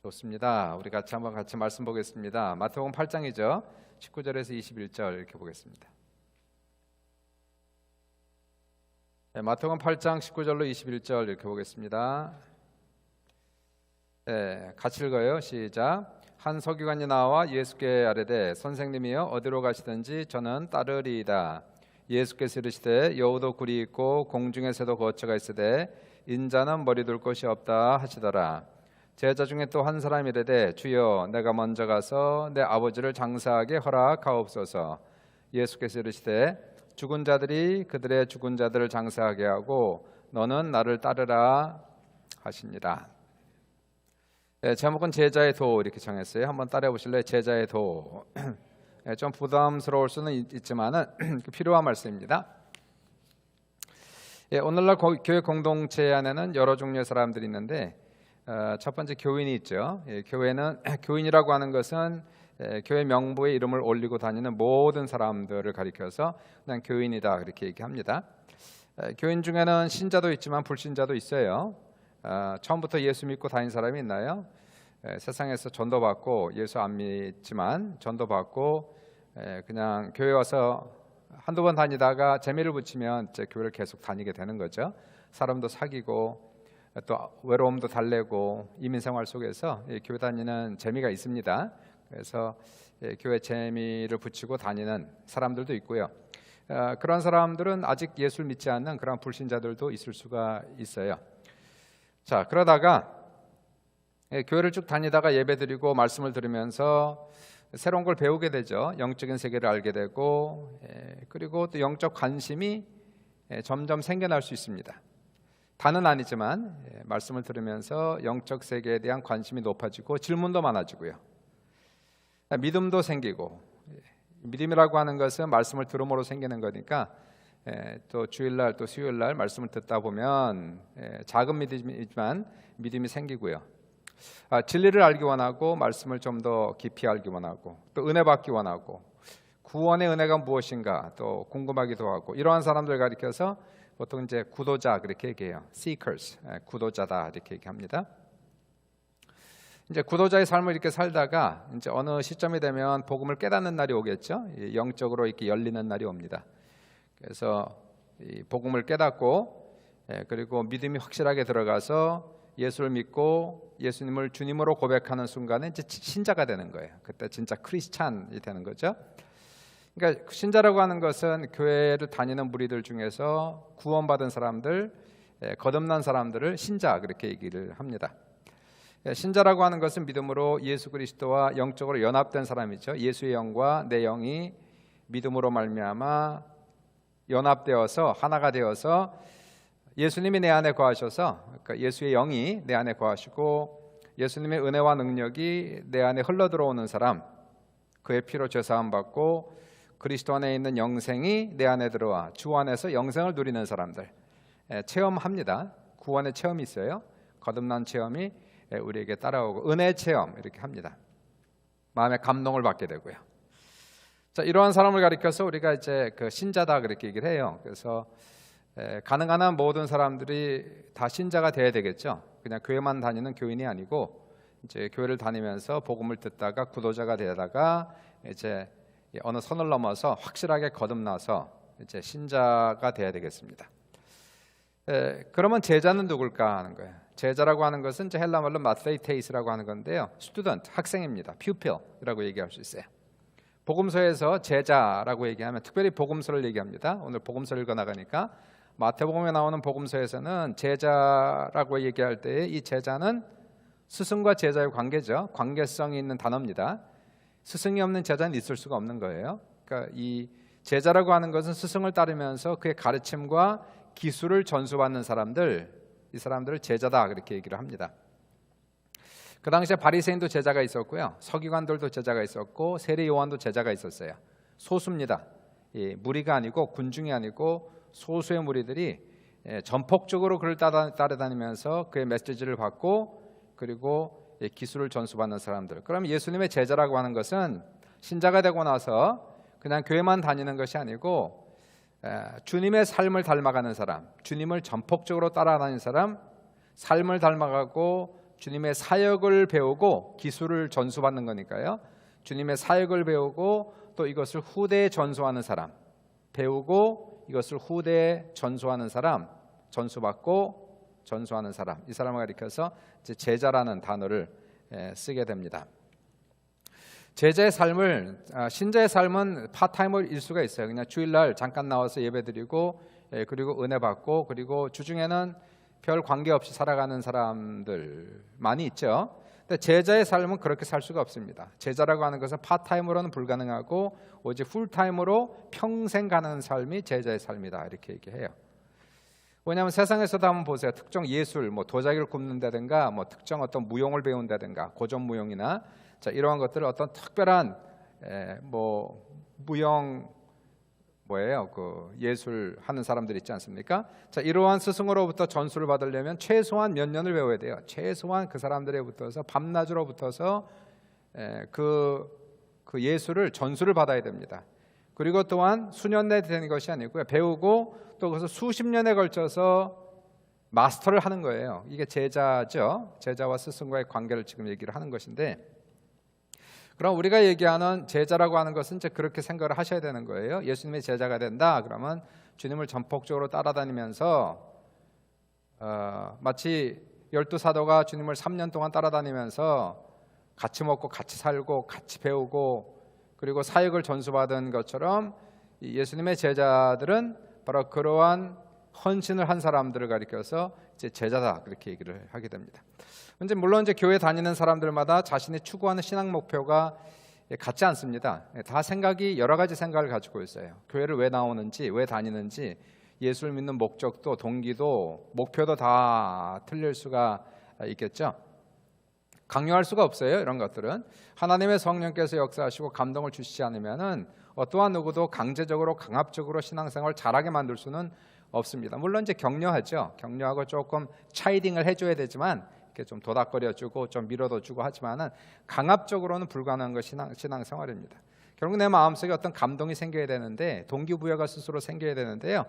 좋습니다. 우리 같이 말씀 보겠습니다. 마태복음 8장이죠. 19절에서 21절 이렇게 보겠습니다. 네, 마태복음 8장 19절로 21절 이렇게 보겠습니다. 네, 같이 읽어요. 시작. 한 서기관이 나와 예수께 아뢰되 선생님이여 어디로 가시든지 저는 따르리이다. 예수께서 이르시되 여우도 굴이 있고 공중의 새도 거처가 있으되 인자는 머리 둘 곳이 없다 하시더라. 제자 중에 또 한 사람이 이르되 주여 내가 먼저 가서 내 아버지를 장사하게 허락하옵소서. 예수께서 이르시되 죽은 자들이 그들의 죽은 자들을 장사하게 하고 너는 나를 따르라 하시니라. 네, 제목은 제자의 도 이렇게 정했어요. 한번 따라해 보실래요? 제자의 도. 네, 좀 부담스러울 수는 있지만은 필요한 말씀입니다. 예, 오늘날 교회 공동체 안에는 여러 종류의 사람들이 있는데 첫 번째 교인이 있죠. 예, 교회는 교인이라고 하는 것은 교회 명부에 이름을 올리고 다니는 모든 사람들을 가리켜서 그냥 교인이다 이렇게 얘기합니다. 교인 중에는 신자도 있지만 불신자도 있어요. 처음부터 예수 믿고 다닌 사람이 있나요? 세상에서 전도받고 예수 안 믿지만 전도받고 그냥 교회 와서 한두 번 다니다가 재미를 붙이면 이제 교회를 계속 다니게 되는 거죠. 사람도 사귀고 또 외로움도 달래고 이민생활 속에서 교회 다니는 재미가 있습니다. 그래서 교회 재미를 붙이고 다니는 사람들도 있고요. 그런 사람들은 아직 예수를 믿지 않는 그런 불신자들도 있을 수가 있어요. 자, 그러다가 교회를 쭉 다니다가 예배드리고 말씀을 들으면서 새로운 걸 배우게 되죠. 영적인 세계를 알게 되고 그리고 또 영적 관심이 점점 생겨날 수 있습니다. 다는 아니지만 말씀을 들으면서 영적 세계에 대한 관심이 높아지고 질문도 많아지고요. 믿음도 생기고, 믿음이라고 하는 것은 말씀을 들음으로 생기는 거니까 또 주일날 또 수요일날 말씀을 듣다 보면 작은 믿음이지만 믿음이 생기고요. 진리를 알기 원하고 말씀을 좀 더 깊이 알기 원하고 또 은혜 받기 원하고 구원의 은혜가 무엇인가 또 궁금하기도 하고 이러한 사람들 가리켜서 보통 이제 구도자 그렇게 얘기해요. seekers, 구도자다 이렇게 얘기합니다. 이제 구도자의 삶을 이렇게 살다가 이제 어느 시점이 되면 복음을 깨닫는 날이 오겠죠. 영적으로 이렇게 열리는 날이 옵니다. 그래서 이 복음을 깨닫고 그리고 믿음이 확실하게 들어가서 예수를 믿고 예수님을 주님으로 고백하는 순간에 이제 신자가 되는 거예요. 그때 진짜 크리스찬이 되는 거죠. 그러니까 신자라고 하는 것은 교회를 다니는 무리들 중에서 구원받은 사람들, 거듭난 사람들을 신자 그렇게 얘기를 합니다. 신자라고 하는 것은 믿음으로 예수 그리스도와 영적으로 연합된 사람이죠. 예수의 영과 내 영이 믿음으로 말미암아 연합되어서 하나가 되어서 예수님이 내 안에 거하셔서 그러니까 예수의 영이 내 안에 거하시고 예수님의 은혜와 능력이 내 안에 흘러들어오는 사람, 그의 피로 죄사함 받고 그리스도 안에 있는 영생이 내 안에 들어와 주 안에서 영생을 누리는 사람들 체험합니다. 구원의 체험이 있어요. 거듭난 체험이 우리에게 따라오고 은혜 체험 이렇게 합니다. 마음의 감동을 받게 되고요. 자, 이러한 사람을 가리켜서 우리가 이제 그 신자다 그렇게 얘기를 해요. 그래서 가능한 한 모든 사람들이 다 신자가 돼야 되겠죠. 그냥 교회만 다니는 교인이 아니고 이제 교회를 다니면서 복음을 듣다가 구도자가 되다가 이제 어느 선을 넘어서 확실하게 거듭나서 이제 신자가 돼야 되겠습니다. 그러면 제자는 누굴까 하는 거예요. 제자라고 하는 것은 이제 헬라 말로 마세이테이스라고 하는 건데요. 스튜던트, 학생입니다. 퓨필이라고 얘기할 수 있어요. 복음서에서 제자라고 얘기하면 특별히 복음서를 얘기합니다. 오늘 복음서를 읽어 나가니까 마태복음에 나오는 복음서에서는 제자라고 얘기할 때 이 제자는 스승과 제자의 관계죠. 관계성이 있는 단어입니다. 스승이 없는 제자는 있을 수가 없는 거예요. 그러니까 이 제자라고 하는 것은 스승을 따르면서 그의 가르침과 기술을 전수받는 사람들, 이 사람들을 제자다 그렇게 얘기를 합니다. 그 당시에 바리새인도 제자가 있었고요. 서기관들도 제자가 있었고 세례 요한도 제자가 있었어요. 소수입니다. 무리가 아니고 군중이 아니고 소수의 무리들이 전폭적으로 그를 따라다니면서 그의 메시지를 받고 그리고 기술을 전수받는 사람들. 그럼 예수님의 제자라고 하는 것은 신자가 되고 나서 그냥 교회만 다니는 것이 아니고 주님의 삶을 닮아가는 사람, 주님을 전폭적으로 따라다니는 사람, 삶을 닮아가고 주님의 사역을 배우고 기술을 전수받는 거니까요. 주님의 사역을 배우고 또 이것을 후대에 전수하는 사람, 배우고 이것을 후대에 전수하는 사람, 전수받고 전수하는 사람, 이 사람을 가리켜서 이제 제자라는 단어를 쓰게 됩니다. 제자의 삶을, 신자의 삶은 파타임일 수가 있어요. 그냥 주일날 잠깐 나와서 예배드리고 그리고 은혜 받고 그리고 주중에는 별 관계없이 살아가는 사람들 많이 있죠. 근데 제자의 삶은 그렇게 살 수가 없습니다. 제자라고 하는 것은 파타임으로는 불가능하고 오직 풀타임으로 평생 가는 삶이 제자의 삶이다, 이렇게 얘기해요. 왜냐하면 세상에서도 한번 보세요. 특정 예술, 뭐 도자기를 굽는다든가 뭐 특정 어떤 무용을 배운다든가 고전 무용이나 자, 이러한 것들을 어떤 특별한 뭐 무용 뭐예요? 그 예술 하는 사람들 있지 않습니까? 자, 이러한 스승으로부터 전수를 받으려면 최소한 몇 년을 배워야 돼요. 최소한 그 사람들에 붙어서 밤낮으로 붙어서 그 예술을 전수를 받아야 됩니다. 그리고 또한 수년 내에 되는 것이 아니고요. 배우고 또 그래서 수십 년에 걸쳐서 마스터를 하는 거예요. 이게 제자죠. 제자와 스승과의 관계를 지금 얘기를 하는 것인데, 그럼 우리가 얘기하는 제자라고 하는 것은 이제 그렇게 생각을 하셔야 되는 거예요. 예수님의 제자가 된다 그러면 주님을 전폭적으로 따라다니면서 마치 12사도가 주님을 3년 동안 따라다니면서 같이 먹고 같이 살고 같이 배우고 그리고 사역을 전수받은 것처럼 예수님의 제자들은 바로 그러한 헌신을 한 사람들을 가리켜서 이제 제자다, 그렇게 얘기를 하게 됩니다. 이제 물론 이제 교회 다니는 사람들마다 자신이 추구하는 신앙 목표가 같지 않습니다. 다 생각이 여러 가지 생각을 가지고 있어요. 교회를 왜 나오는지, 왜 다니는지, 예수를 믿는 목적도, 동기도, 목표도 다 틀릴 수가 있겠죠. 강요할 수가 없어요. 이런 것들은 하나님의 성령께서 역사하시고 감동을 주시지 않으면은 어떠한 누구도 강제적으로 강압적으로 신앙생활을 잘하게 만들 수는 없습니다. 물론 이제 격려하죠. 격려하고 조금 차이딩을 해줘야 되지만 이렇게 좀 도닥거려주고 좀 밀어둬주고 하지만은 강압적으로는 불가능한 것이 신앙생활입니다. 결국 내 마음속에 어떤 감동이 생겨야 되는데 동기부여가 스스로 생겨야 되는데요.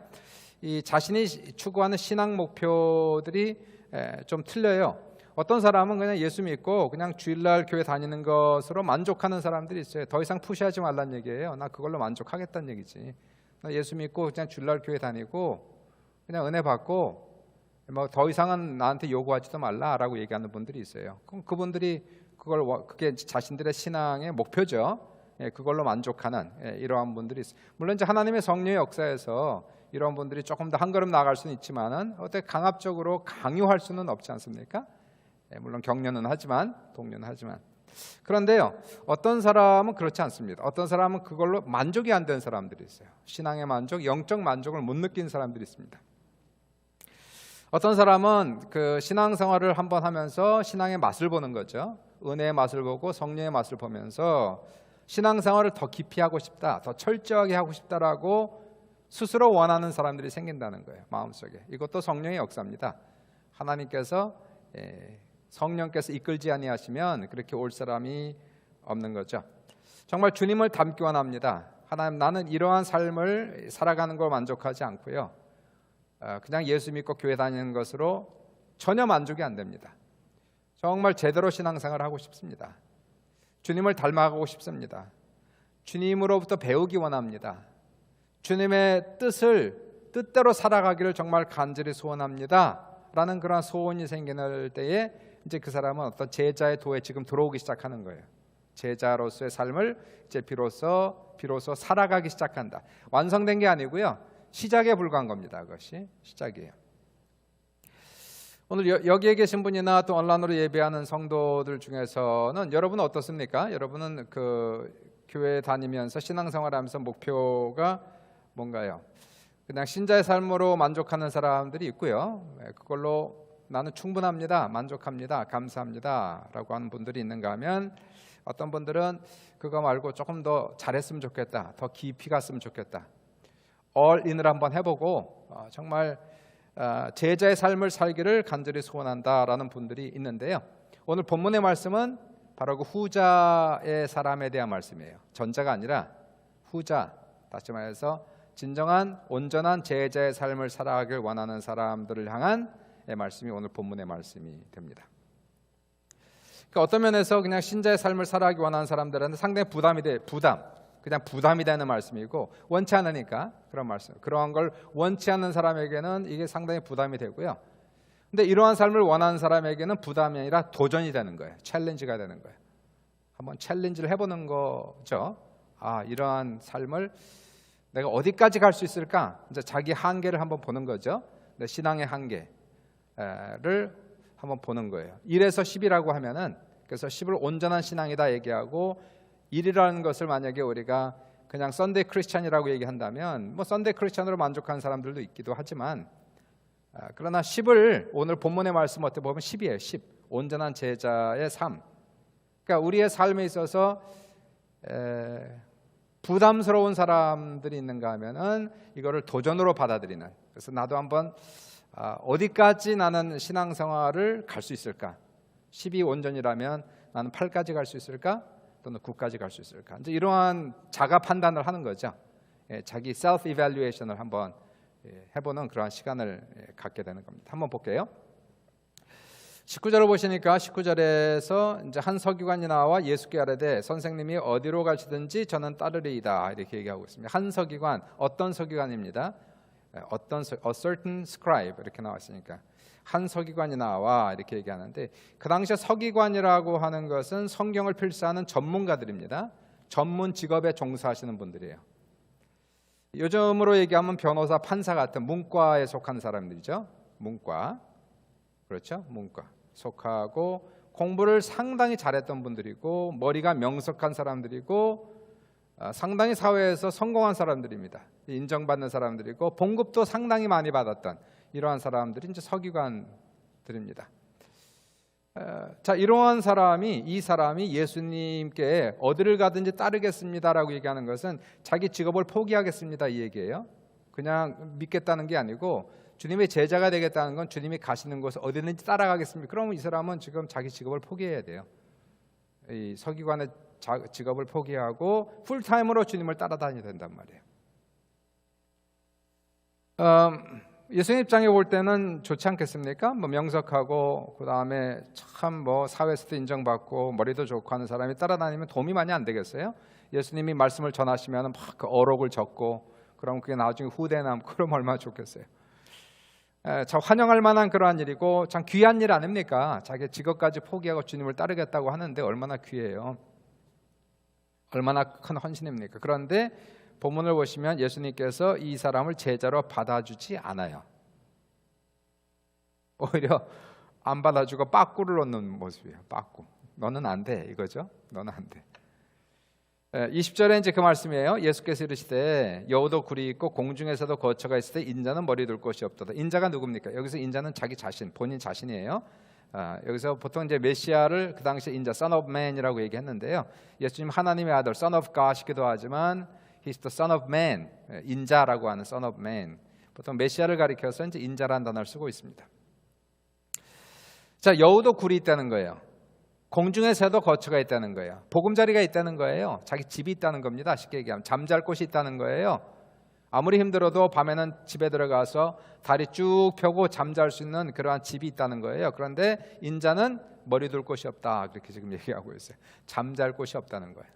이 자신이 추구하는 신앙 목표들이 좀 틀려요. 어떤 사람은 그냥 예수 믿고 그냥 주일날 교회 다니는 것으로 만족하는 사람들이 있어요. 더 이상 푸시하지 말란 얘기예요. 나 그걸로 만족하겠다는 얘기지. 나 예수 믿고 그냥 주일날 교회 다니고 그냥 은혜 받고 뭐 더 이상은 나한테 요구하지도 말라라고 얘기하는 분들이 있어요. 그럼 그분들이 그게 자신들의 신앙의 목표죠. 그걸로 만족하는 이러한 분들이 있어요. 물론 이제 하나님의 성령의 역사에서 이런 분들이 조금 더 한 걸음 나아갈 수는 있지만은 어떻게 강압적으로 강요할 수는 없지 않습니까? 물론 격려는 하지만, 독려는 하지만. 그런데요, 어떤 사람은 그렇지 않습니다. 어떤 사람은 그걸로 만족이 안 된 사람들이 있어요. 신앙의 만족, 영적 만족을 못 느낀 사람들이 있습니다. 어떤 사람은 그 신앙생활을 한번 하면서 신앙의 맛을 보는 거죠. 은혜의 맛을 보고 성령의 맛을 보면서 신앙생활을 더 깊이 하고 싶다, 더 철저하게 하고 싶다라고 스스로 원하는 사람들이 생긴다는 거예요. 마음속에. 이것도 성령의 역사입니다. 하나님께서 성령께서 이끌지 아니하시면 그렇게 올 사람이 없는 거죠. 정말 주님을 닮기 원합니다. 하나님, 나는 이러한 삶을 살아가는 걸 만족하지 않고요. 그냥 예수 믿고 교회 다니는 것으로 전혀 만족이 안 됩니다. 정말 제대로 신앙생활을 하고 싶습니다. 주님을 닮아가고 싶습니다. 주님으로부터 배우기 원합니다. 주님의 뜻대로 살아가기를 정말 간절히 소원합니다. 라는 그런 소원이 생기는 때에 이제 그 사람은 어떤 제자의 도에 지금 들어오기 시작하는 거예요. 제자로서의 삶을 이제 비로소 살아가기 시작한다. 완성된 게 아니고요. 시작에 불과한 겁니다. 그것이 시작이에요. 오늘 여기에 계신 분이나 또 온라인으로 예배하는 성도들 중에서는 여러분은 어떻습니까? 여러분은 그 교회 다니면서 신앙생활하면서 목표가 뭔가요? 그냥 신자의 삶으로 만족하는 사람들이 있고요. 그걸로 나는 충분합니다, 만족합니다, 감사합니다 라고 하는 분들이 있는가 하면 어떤 분들은 그거 말고 조금 더 잘했으면 좋겠다, 더 깊이 갔으면 좋겠다, 올인을 한번 해보고 정말 제자의 삶을 살기를 간절히 소원한다라는 분들이 있는데요. 오늘 본문의 말씀은 바로 그 후자의 사람에 대한 말씀이에요. 전자가 아니라 후자, 다시 말해서 진정한 온전한 제자의 삶을 살아가길 원하는 사람들을 향한 말씀이 오늘 본문의 말씀이 됩니다. 그러니까 어떤 면에서 그냥 신자의 삶을 살아가기 원하는 사람들한테 상당히 부담이 돼. 그냥 부담이 되는 말씀이고, 원치 않으니까 그런 말씀. 그러한 걸 원치 않는 사람에게는 이게 상당히 부담이 되고요. 근데 이러한 삶을 원하는 사람에게는 부담이 아니라 도전이 되는 거예요. 챌린지가 되는 거예요. 한번 챌린지를 해보는 거죠. 이러한 삶을 내가 어디까지 갈 수 있을까? 이제 자기 한계를 한번 보는 거죠. 내 신앙의 한계를 한번 보는 거예요. 1에서 10이라고 하면은, 그래서 10을 온전한 신앙이다 얘기하고, 1이라는 것을 만약에 우리가 그냥 썬데이 크리스찬이라고 얘기한다면 뭐 썬데이 크리스찬으로 만족하는 사람들도 있기도 하지만, 그러나 10을 오늘 본문의 말씀 어떻게 보면 10이에요. 10. 온전한 제자의 삶. 그러니까 우리의 삶에 있어서 부담스러운 사람들이 있는가 하면은 이거를 도전으로 받아들이는. 그래서 나도 한번 어디까지 나는 신앙생활을 갈 수 있을까? 10이 온전이라면 나는 8까지 갈 수 있을까? 또는 9까지 갈 수 있을까? 이제 이러한 자가 판단을 하는 거죠. 자기 셀프 이밸루에이션을 한번 해보는 그러한 시간을 갖게 되는 겁니다. 한번 볼게요. 19절을 보시니까 19절에서 이제 한 서기관이 나와 예수께 아뢰되 선생님이 어디로 가시든지 저는 따르리이다 이렇게 얘기하고 있습니다. 한 서기관, 어떤 서기관입니다. a certain scribe 이렇게 나왔으니까 한 서기관이 나와 이렇게 얘기하는데, 그 당시에 서기관이라고 하는 것은 성경을 필사하는 전문가들입니다. 전문 직업에 종사하시는 분들이에요. 요즘으로 얘기하면 변호사, 판사 같은 문과에 속한 사람들이죠. 문과, 그렇죠? 문과 속하고 공부를 상당히 잘했던 분들이고 머리가 명석한 사람들이고 상당히 사회에서 성공한 사람들입니다. 인정받는 사람들이고 봉급도 상당히 많이 받았던 이러한 사람들이 이제 서기관들입니다. 자, 이러한 사람이, 이 사람이 예수님께 어디를 가든지 따르겠습니다라고 얘기하는 것은 자기 직업을 포기하겠습니다 이 얘기예요. 그냥 믿겠다는 게 아니고 주님의 제자가 되겠다는 건 주님이 가시는 곳을 어디든지 따라가겠습니다. 그러면 이 사람은 지금 자기 직업을 포기해야 돼요. 이 서기관의 직업을 포기하고 풀타임으로 주님을 따라다녀야 된단 말이에요. 예수님 입장에 볼 때는 좋지 않겠습니까? 뭐 명석하고 그 다음에 참 뭐 사회에서도 인정받고 머리도 좋고 하는 사람이 따라다니면 도움이 많이 안 되겠어요? 예수님이 말씀을 전하시면 막 그 어록을 적고 그럼 그게 나중에 후대에 남고 그러면 얼마나 좋겠어요? 참 환영할 만한 그러한 일이고 참 귀한 일 아닙니까? 자기 직업까지 포기하고 주님을 따르겠다고 하는데 얼마나 귀해요. 얼마나 큰 헌신입니까? 그런데 본문을 보시면 예수님께서 이 사람을 제자로 받아주지 않아요. 오히려 안 받아주고 빠꾸를 놓는 모습이에요. 빠꾸. 너는 안 돼 이거죠. 너는 안 돼. 20절에 이제 그 말씀이에요. 예수께서 이르시되 여우도 굴이 있고 공중에서도 거처가 있을 때 인자는 머리 둘 곳이 없도다. 인자가 누굽니까? 여기서 인자는 자기 자신, 본인 자신이에요. 여기서 보통 이제 메시아를 그 당시에 인자, Son of Man이라고 얘기했는데요. 예수님 하나님의 아들, Son of God이기도 하지만 He's the Son of Man, 인자라고 하는 Son of Man. 보통 메시아를 가리켜서 이제 인자라는 단어를 쓰고 있습니다. 자, 여우도 굴이 있다는 거예요. 공중에 새도 거처가 있다는 거예요. 보금자리가 있다는 거예요. 자기 집이 있다는 겁니다. 쉽게 얘기하면 잠잘 곳이 있다는 거예요. 아무리 힘들어도 밤에는 집에 들어가서 다리 쭉 펴고 잠잘 수 있는 그러한 집이 있다는 거예요. 그런데 인자는 머리 둘 곳이 없다. 그렇게 지금 얘기하고 있어요. 잠잘 곳이 없다는 거예요.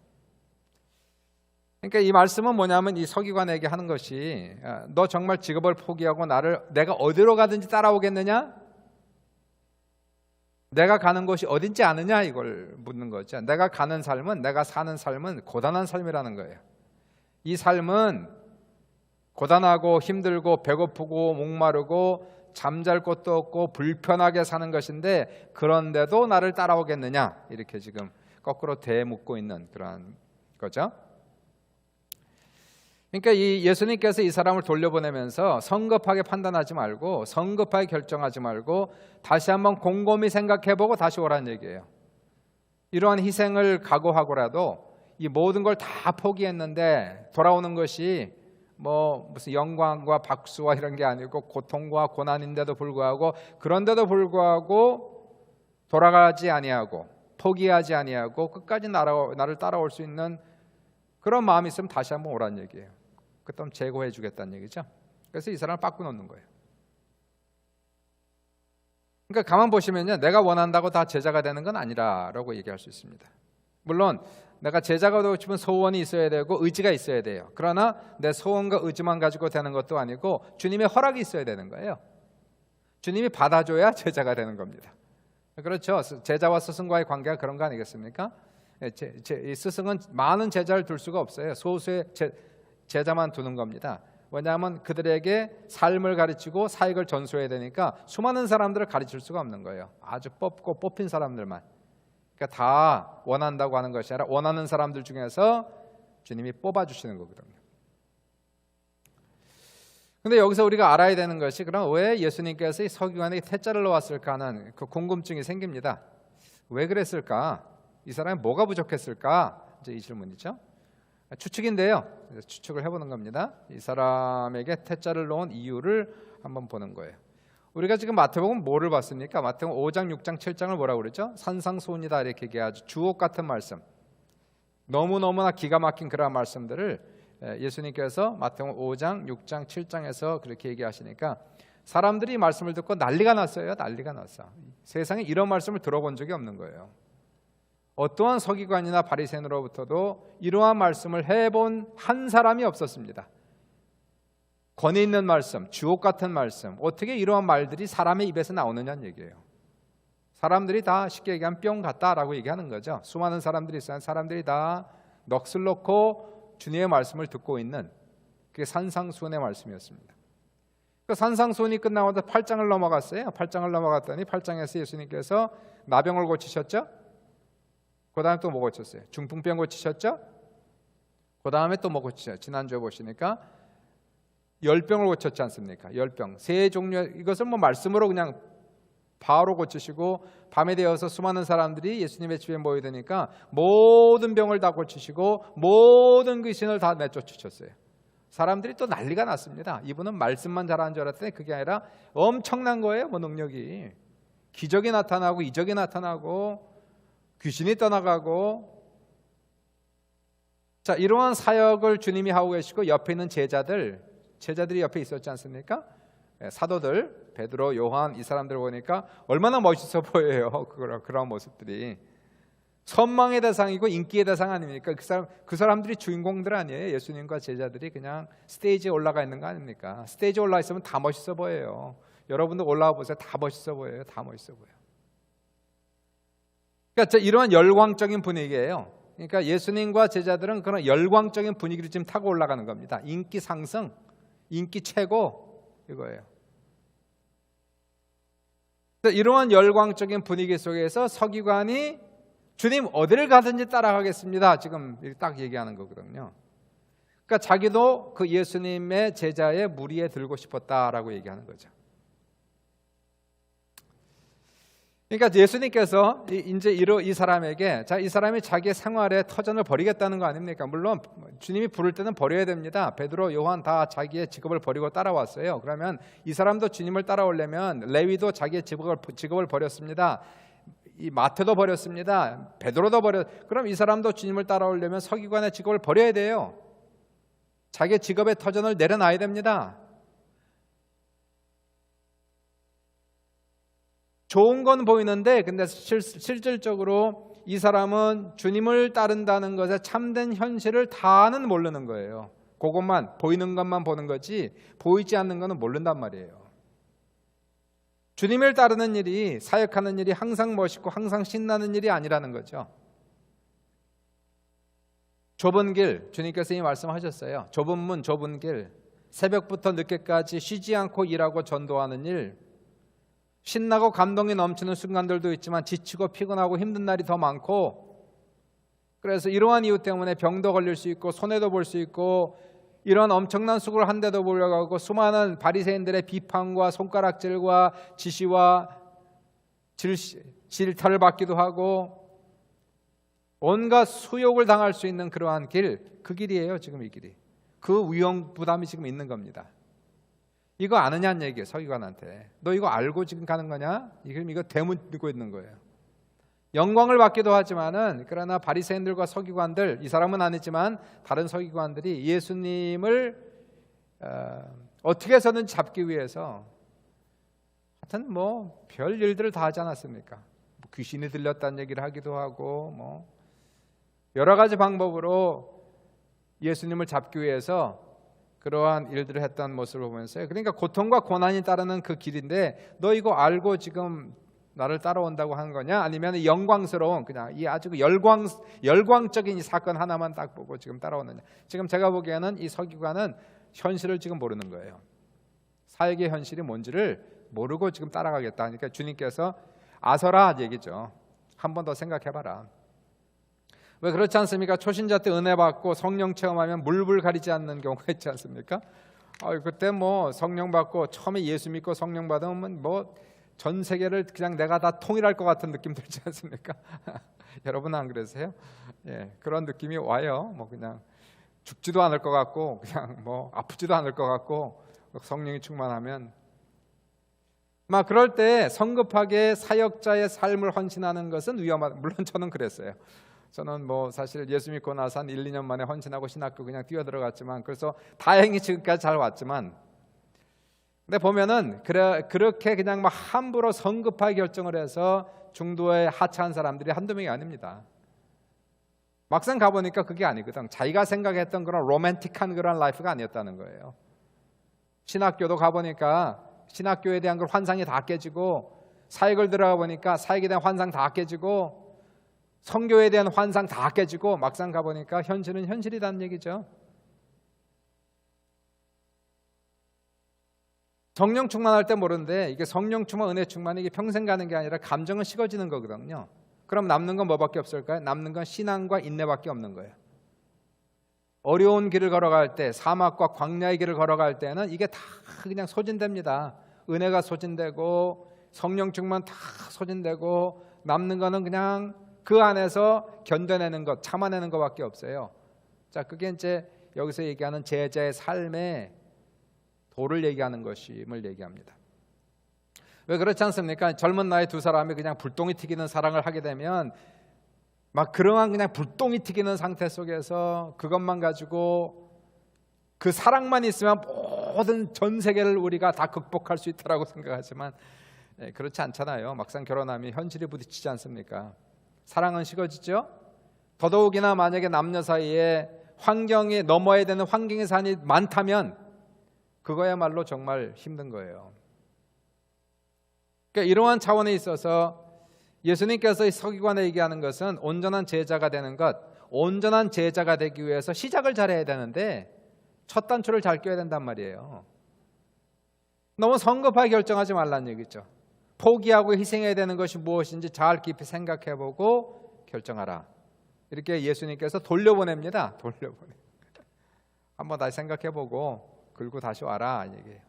그러니까 이 말씀은 뭐냐면 이 서기관에게 하는 것이 너 정말 직업을 포기하고 내가 어디로 가든지 따라오겠느냐? 내가 가는 곳이 어딘지 아느냐 이걸 묻는 거죠. 내가 가는 삶은, 내가 사는 삶은 고단한 삶이라는 거예요. 이 삶은 고단하고 힘들고 배고프고 목마르고 잠잘 곳도 없고 불편하게 사는 것인데 그런데도 나를 따라오겠느냐 이렇게 지금 거꾸로 대묻고 있는 그런 거죠. 그러니까 이 예수님께서 이 사람을 돌려보내면서 성급하게 판단하지 말고 성급하게 결정하지 말고 다시 한번 곰곰이 생각해보고 다시 오라는 얘기예요. 이러한 희생을 각오하고라도 이 모든 걸 다 포기했는데 돌아오는 것이 뭐 무슨 영광과 박수와 이런 게 아니고 고통과 고난인데도 불구하고 그런데도 불구하고 돌아가지 아니하고 포기하지 아니하고 끝까지 나를 따라올 수 있는 그런 마음이 있으면 다시 한번 오라는 얘기예요. 그다음 제거해 주겠다는 얘기죠. 그래서 이 사람을 바꿔 놓는 거예요. 그러니까 가만 보시면요, 내가 원한다고 다 제자가 되는 건 아니라라고 얘기할 수 있습니다. 물론 내가 제자가 되고 싶은 소원이 있어야 되고 의지가 있어야 돼요. 그러나 내 소원과 의지만 가지고 되는 것도 아니고 주님의 허락이 있어야 되는 거예요. 주님이 받아줘야 제자가 되는 겁니다. 그렇죠. 제자와 스승과의 관계가 그런 거 아니겠습니까? 이 스승은 많은 제자를 둘 수가 없어요. 소수의 제자만 두는 겁니다. 왜냐하면 그들에게 삶을 가르치고 사역을 전수해야 되니까 수많은 사람들을 가르칠 수가 없는 거예요. 아주 뽑고 뽑힌 사람들만. 그러니까 다 원한다고 하는 것이 아니라 원하는 사람들 중에서 주님이 뽑아주시는 거거든요. 근데 여기서 우리가 알아야 되는 것이, 그럼 왜 예수님께서 이 서기관에게 퇴짜를 넣었을까 하는 그 궁금증이 생깁니다. 왜 그랬을까? 이 사람이 뭐가 부족했을까? 이제 이 질문이죠. 추측인데요. 추측을 해보는 겁니다. 이 사람에게 퇴짜를 놓은 이유를 한번 보는 거예요. 우리가 지금 마태복음 뭐를 봤습니까? 마태복음 5장, 6장, 7장을 뭐라고 그랬죠? 산상수훈이다 이렇게 얘기하죠. 주옥 같은 말씀, 너무너무나 기가 막힌 그런 말씀들을 예수님께서 마태복음 5장, 6장, 7장에서 그렇게 얘기하시니까 사람들이 이 말씀을 듣고 난리가 났어요. 난리가 났어. 세상에 이런 말씀을 들어본 적이 없는 거예요. 어떠한 서기관이나 바리새인으로부터도 이러한 말씀을 해본 한 사람이 없었습니다. 권위 있는 말씀, 주옥 같은 말씀, 어떻게 이러한 말들이 사람의 입에서 나오느냐는 얘기예요. 사람들이 다 쉽게 얘기하면 뿅 같다라고 얘기하는 거죠. 수많은 사람들이 있어요. 사람들이 다 넋을 놓고 주님의 말씀을 듣고 있는 그게 산상수훈의 말씀이었습니다. 그 산상수훈이 끝나고 8장을 넘어갔어요. 8장을 넘어갔더니 8장에서 예수님께서 나병을 고치셨죠. 그 다음에 또 뭐 고쳤어요? 중풍병 고치셨죠? 그 다음에 또 뭐 고치셨죠? 지난주에 보시니까 열병을 고쳤지 않습니까? 열병. 세 종류, 이것을 뭐 말씀으로 그냥 바로 고치시고 밤에 되어서 수많은 사람들이 예수님의 집에 모이되니까 모든 병을 다 고치시고 모든 귀신을 다 내쫓으셨어요. 사람들이 또 난리가 났습니다. 이분은 말씀만 잘하는 줄 알았더니 그게 아니라 엄청난 거예요. 뭐 능력이. 기적이 나타나고 이적이 나타나고 귀신이 떠나가고. 자, 이러한 사역을 주님이 하고 계시고 옆에 있는 제자들이 옆에 있었지 않습니까? 사도들, 베드로, 요한, 이 사람들 보니까 얼마나 멋있어 보여요. 그런 모습들이 선망의 대상이고 인기의 대상 아닙니까? 그 사람들이 주인공들 아니에요. 예수님과 제자들이 그냥 스테이지에 올라가 있는 거 아닙니까? 스테이지에 올라 있으면 다 멋있어 보여요. 여러분도 올라와 보세요. 다 멋있어 보여요. 다 멋있어 보여요. 그러니까 이러한 열광적인 분위기예요. 그러니까 예수님과 제자들은 그런 열광적인 분위기를 지금 타고 올라가는 겁니다. 인기 상승, 인기 최고, 이거예요. 이러한 열광적인 분위기 속에서 서기관이 주님 어디를 가든지 따라가겠습니다. 지금 딱 얘기하는 거거든요. 그러니까 자기도 그 예수님의 제자의 무리에 들고 싶었다라고 얘기하는 거죠. 그러니까 예수님께서 이제 이 사람에게, 자, 이 사람이 자기의 생활에 터전을 버리겠다는 거 아닙니까? 물론 주님이 부를 때는 버려야 됩니다. 베드로, 요한 다 자기의 직업을 버리고 따라왔어요. 그러면 이 사람도 주님을 따라오려면 레위도 자기의 직업을 버렸습니다. 이 마태도 버렸습니다. 베드로도 그럼 이 사람도 주님을 따라오려면 서기관의 직업을 버려야 돼요. 자기의 직업의 터전을 내려놔야 됩니다. 좋은 건 보이는데 근데 실질적으로 이 사람은 주님을 따른다는 것의 참된 현실을 다는 모르는 거예요. 그것만, 보이는 것만 보는 거지 보이지 않는 것은 모른단 말이에요. 주님을 따르는 일이, 사역하는 일이 항상 멋있고 항상 신나는 일이 아니라는 거죠. 좁은 길, 주님께서 이 말씀하셨어요. 좁은 문, 좁은 길, 새벽부터 늦게까지 쉬지 않고 일하고 전도하는 일, 신나고 감동이 넘치는 순간들도 있지만 지치고 피곤하고 힘든 날이 더 많고, 그래서 이러한 이유 때문에 병도 걸릴 수 있고 손해도 볼 수 있고 이런 엄청난 수고를 한데도 불구하고 수많은 바리새인들의 비판과 손가락질과 지시와 질타를 받기도 하고 온갖 수욕을 당할 수 있는 그러한 길, 그 길이에요. 지금 이 길이. 그 위험 부담이 지금 있는 겁니다. 이거 아느냐는 얘기예요. 서기관한테. 너 이거 알고 지금 가는 거냐? 이거 대문 들고 있는 거예요. 영광을 받기도 하지만은, 그러나 바리새인들과 서기관들, 이 사람은 아니지만 다른 서기관들이 예수님을 어떻게 해서든 잡기 위해서 하여튼 뭐 별 일들을 다 하지 않았습니까? 귀신이 들렸다는 얘기를 하기도 하고 뭐 여러 가지 방법으로 예수님을 잡기 위해서 그러한 일들을 했던 모습을 보면서요. 그러니까 고통과 고난이 따르는 그 길인데 너 이거 알고 지금 나를 따라온다고 하는 거냐? 아니면 영광스러운 그냥 이 아주 열광적인 이 사건 하나만 딱 보고 지금 따라오느냐? 지금 제가 보기에는 이 서기관은 현실을 지금 모르는 거예요. 사역의 현실이 뭔지를 모르고 지금 따라가겠다. 그러니까 주님께서 아서라 얘기죠. 한 번 더 생각해봐라. 왜 그렇지 않습니까? 초신자 때 은혜 받고 성령 체험하면 물불 가리지 않는 경우가 있지 않습니까? 그때 뭐 성령 받고 처음에 예수 믿고 성령 받으면 뭐 전 세계를 그냥 내가 다 통일할 것 같은 느낌 들지 않습니까? 여러분 안 그러세요? 예, 그런 느낌이 와요. 뭐 그냥 죽지도 않을 것 같고 그냥 뭐 아프지도 않을 것 같고 성령이 충만하면 막 그럴 때 성급하게 사역자의 삶을 헌신하는 것은 위험하다. 물론 저는 그랬어요. 저는 뭐 사실 예수 믿고 나서 한 1, 2년 만에 헌신하고 신학교 그냥 뛰어들어갔지만 그래서 다행히 지금까지 잘 왔지만 근데 보면은 그렇게 그냥 막 함부로 성급하게 결정을 해서 중도에 하차한 사람들이 한두 명이 아닙니다. 막상 가보니까 그게 아니거든. 자기가 생각했던 그런 로맨틱한 그런 라이프가 아니었다는 거예요. 신학교도 가보니까 신학교에 대한 그 환상이 다 깨지고 사역을 들어가 보니까 사역에 대한 환상 다 깨지고 선교에 대한 환상 다 깨지고 막상 가보니까 현실은 현실이라는 얘기죠. 성령 충만할 때 모르는데 이게 성령 충만, 은혜 충만이 이게 평생 가는 게 아니라 감정은 식어지는 거거든요. 그럼 남는 건 뭐밖에 없을까요? 남는 건 신앙과 인내밖에 없는 거예요. 어려운 길을 걸어갈 때, 사막과 광야의 길을 걸어갈 때는 이게 다 그냥 소진됩니다. 은혜가 소진되고 성령 충만 다 소진되고 남는 거는 그냥 그 안에서 견뎌내는 것, 참아내는 것밖에 없어요. 자, 그게 이제 여기서 얘기하는 제자의 삶의 도를 얘기하는 것임을 얘기합니다. 왜 그렇지 않습니까? 젊은 나이 두 사람이 그냥 불똥이 튀기는 사랑을 하게 되면 막 그러한 그냥 불똥이 튀기는 상태 속에서 그것만 가지고 그 사랑만 있으면 모든 전 세계를 우리가 다 극복할 수 있다라고 생각하지만 그렇지 않잖아요. 막상 결혼하면 현실이 부딪히지 않습니까? 사랑은 식어지죠. 더더욱이나 만약에 남녀 사이에 환경에 넘어야 되는 환경의 산이 많다면 그거야말로 정말 힘든 거예요. 그러니까 이러한 차원에 있어서 예수님께서 이 서기관에 얘기하는 것은 온전한 제자가 되는 것, 온전한 제자가 되기 위해서 시작을 잘해야 되는데 첫 단추를 잘 껴야 된단 말이에요. 너무 성급하게 결정하지 말라는 얘기죠. 포기하고 희생해야 되는 것이 무엇인지 잘 깊이 생각해보고 결정하라. 이렇게 예수님께서 돌려보냅니다. 한번 다시 생각해보고 긁고 다시 와라 이 얘기예요.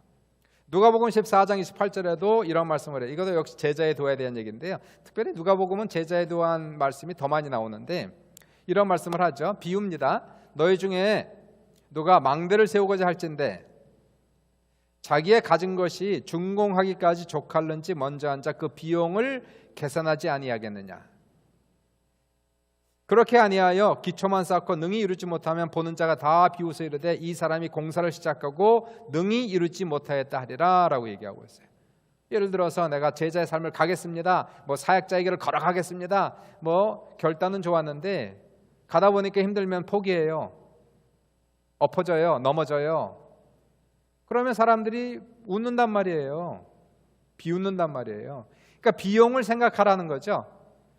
누가복음 14장 28절에도 이런 말씀을 해요. 이것도 역시 제자의 도에 대한 얘기인데요. 특별히 누가복음은 제자의 도한 말씀이 더 많이 나오는데 이런 말씀을 하죠. 비유입니다. 너희 중에 누가 망대를 세우고자 할진대 자기의 가진 것이 준공하기까지 족할는지 먼저 앉아 그 비용을 계산하지 아니하겠느냐. 그렇게 아니하여 기초만 쌓고 능히 이루지 못하면 보는 자가 다 비웃어 이르되 이 사람이 공사를 시작하고 능히 이루지 못하였다 하리라 라고 얘기하고 있어요. 예를 들어서 내가 제자의 삶을 가겠습니다. 뭐 사역자의 길을 걸어가겠습니다. 뭐 결단은 좋았는데 가다 보니까 힘들면 포기해요. 엎어져요. 넘어져요. 그러면 사람들이 웃는단 말이에요. 비웃는단 말이에요. 그러니까 비용을 생각하라는 거죠.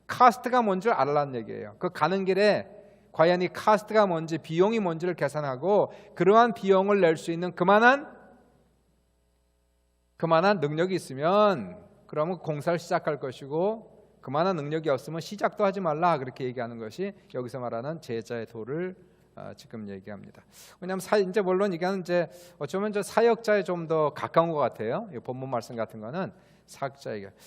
카스트가 뭔지 알라는 얘기예요. 그 가는 길에 과연 이 카스트가 뭔지 비용이 뭔지를 계산하고 그러한 비용을 낼 수 있는 그만한 능력이 있으면 그러면 공사를 시작할 것이고 그만한 능력이 없으면 시작도 하지 말라 그렇게 얘기하는 것이 여기서 말하는 제자의 도를 지금 얘기합니다. 왜냐하면 이제 물론 이게 이제 어쩌면 저 사역자에 좀 더 가까운 것 같아요. 이 본문 말씀 같은 거는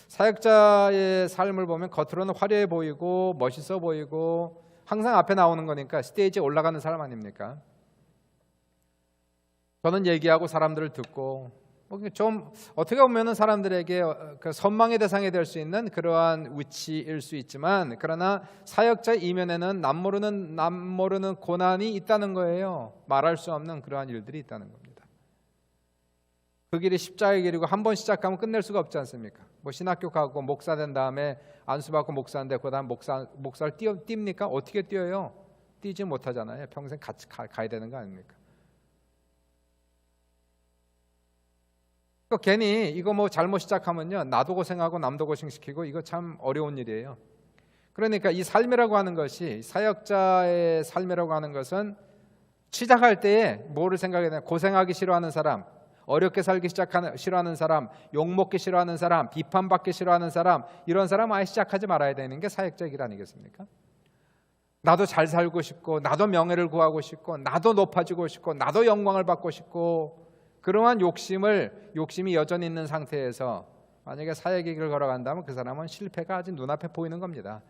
사역자의 삶을 보면 겉으로는 화려해 보이고 멋있어 보이고 항상 앞에 나오는 거니까 스테이지에 올라가는 사람 아닙니까? 저는 얘기하고 사람들을 듣고 좀 어떻게 보면은 사람들에게 그 선망의 대상이 될 수 있는 그러한 위치일 수 있지만 그러나 사역자의 이면에는 남모르는 고난이 있다는 거예요. 말할 수 없는 그러한 일들이 있다는 겁니다. 그 길이 십자가의 길이고 한 번 시작하면 끝낼 수가 없지 않습니까? 뭐 신학교 가고 목사 된 다음에 안수받고 목사인데 그다음 목사를 뜁니까? 어떻게 뛰어요? 뛰지 못하잖아요. 평생 같이 가야 되는 거 아닙니까? 괜히 이거 뭐 잘못 시작하면요, 나도 고생하고 남도 고생시키고 이거 참 어려운 일이에요. 그러니까 이 삶이라고 하는 것이, 사역자의 삶이라고 하는 것은 시작할 때에 뭐를 생각해야 되냐? 고생하기 싫어하는 사람, 어렵게 살기 싫어하는 사람, 욕먹기 싫어하는 사람, 비판받기 싫어하는 사람, 이런 사람 아예 시작하지 말아야 되는 게 사역자의 길 아니겠습니까? 나도 잘 살고 싶고, 나도 명예를 구하고 싶고, 나도 높아지고 싶고, 나도 영광을 받고 싶고, 그러한 욕심이 여전히 있는 상태에서 만약에 사역의 길을 걸어간다면 그 사람은 실패가 아주 눈앞에 보이는 겁니다.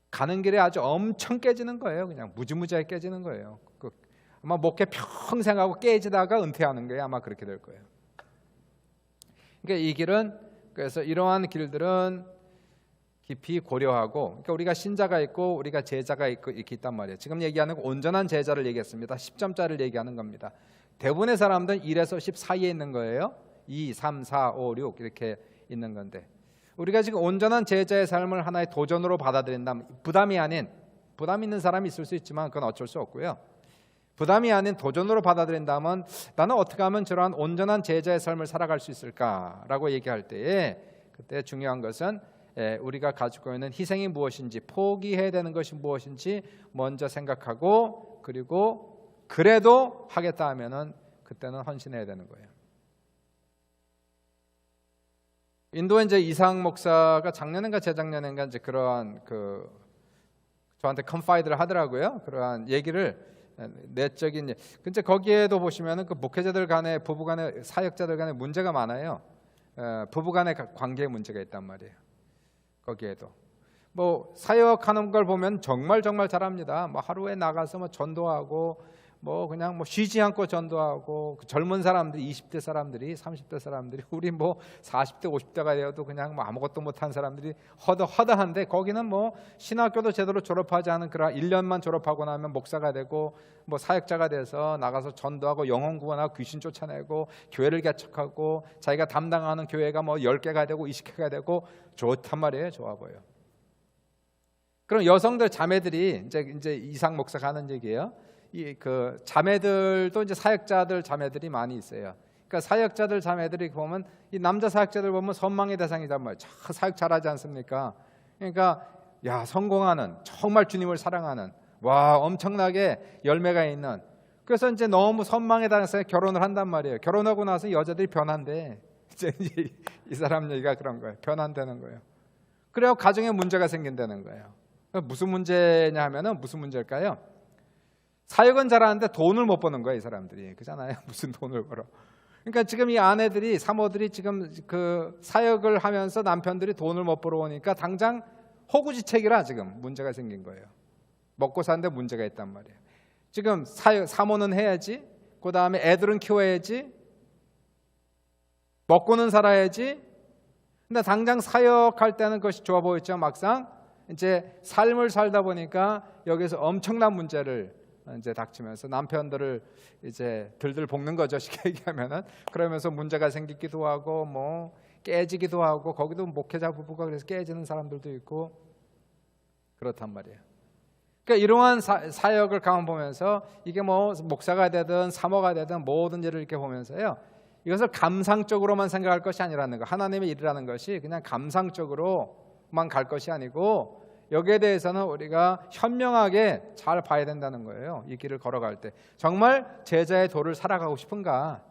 가는 길에 아주 엄청 깨지는 거예요. 그냥 무지무지하게 깨지는 거예요. 아마 목회 평생 하고 깨지다가 은퇴하는 거예요. 아마 그렇게 될 거예요. 그러니까 이 길은, 그래서 이러한 길들은 깊이 고려하고, 그러니까 우리가 신자가 있고 우리가 제자가 있고 이렇게 있단 말이에요. 지금 얘기하는 거 온전한 제자를 얘기했습니다. 10점짜리를 얘기하는 겁니다. 대부분의 사람들은 1에서 10 사이에 있는 거예요. 2, 3, 4, 5, 6 이렇게 있는 건데, 우리가 지금 온전한 제자의 삶을 하나의 도전으로 받아들인다면, 부담이 있는 사람이 있을 수 있지만 그건 어쩔 수 없고요. 부담이 아닌 도전으로 받아들인다면 나는 어떻게 하면 저러한 온전한 제자의 삶을 살아갈 수 있을까라고 얘기할 때에, 그때 중요한 것은 우리가 가지고 있는 희생이 무엇인지, 포기해야 되는 것이 무엇인지 먼저 생각하고, 그리고 그래도 하겠다 하면은 그때는 헌신해야 되는 거예요. 인도에 이제 이상 목사가 작년인가 재작년인가 이제 그러한 저한테 컨파이드를 하더라고요. 그러한 얘기를, 내적인. 근데 거기에도 보시면은 그 목회자들 간에, 부부 간에, 사역자들 간에 문제가 많아요. 부부 간의 관계에 문제가 있단 말이에요. 거기에도 뭐 사역하는 걸 보면 정말 잘합니다. 뭐 하루에 나가서 뭐 전도하고, 뭐 그냥 뭐 쉬지 않고 전도하고, 그 젊은 사람들이, 20대 사람들이, 30대 사람들이, 우리 뭐 40대 50대가 되어도 그냥 뭐 아무것도 못한 사람들이 허다한데, 거기는 뭐 신학교도 제대로 졸업하지 않은 그런 1년만 졸업하고 나면 목사가 되고, 뭐 사역자가 돼서 나가서 전도하고 영혼 구원하고 귀신 쫓아내고 교회를 개척하고, 자기가 담당하는 교회가 뭐 10개가 되고 20개가 되고 좋단 말이에요. 좋아 보여. 그럼 여성들, 자매들이 이제 이상 목사가 하는 얘기예요. 그 자매들도 이제 사역자들 자매들이 많이 있어요. 그러니까 사역자들 자매들이 보면, 이 남자 사역자들 보면 선망의 대상이단 말이에요. 사역 잘하지 않습니까? 그러니까 야, 성공하는, 정말 주님을 사랑하는, 와, 엄청나게 열매가 있는. 그래서 이제 너무 선망의 대상에 결혼을 한단 말이에요. 결혼하고 나서 여자들이 변한대. 이제 이 사람 얘기가 그런 거예요. 변한다는 거예요. 그래야 가정에 문제가 생긴다는 거예요. 무슨 문제냐 하면은, 무슨 문제일까요? 사역은 잘하는데 돈을 못 버는 거야, 이 사람들이. 그잖아요. 무슨 돈을 벌어. 그러니까 지금 이 아내들이, 사모들이 지금 그 사역을 하면서 남편들이 돈을 못 벌어오니까 당장 호구지책이라 지금 문제가 생긴 거예요. 먹고 사는데 문제가 있단 말이에요. 지금 사모는 해야지, 그 다음에 애들은 키워야지, 먹고는 살아야지. 근데 당장 사역할 때는 그것이 좋아 보였죠. 막상 이제 삶을 살다 보니까 여기서 엄청난 문제를 이제 닥치면서 남편들을 이제 들들 볶는 거죠, 쉽게 얘기하면은. 그러면서 문제가 생기기도 하고, 뭐 깨지기도 하고, 거기도 목회자 부부가 그래서 깨지는 사람들도 있고 그렇단 말이에요. 그러니까 이러한 사역을 가만 보면서, 이게 뭐 목사가 되든 사모가 되든 모든 일을 이렇게 보면서요, 이것을 감상적으로만 생각할 것이 아니라는 거. 하나님의 일이라는 것이 그냥 감상적으로만 갈 것이 아니고, 여기에 대해서는 우리가 현명하게 잘 봐야 된다는 거예요. 이 길을 걸어갈 때 정말 제자의 도를 살아가고 싶은가,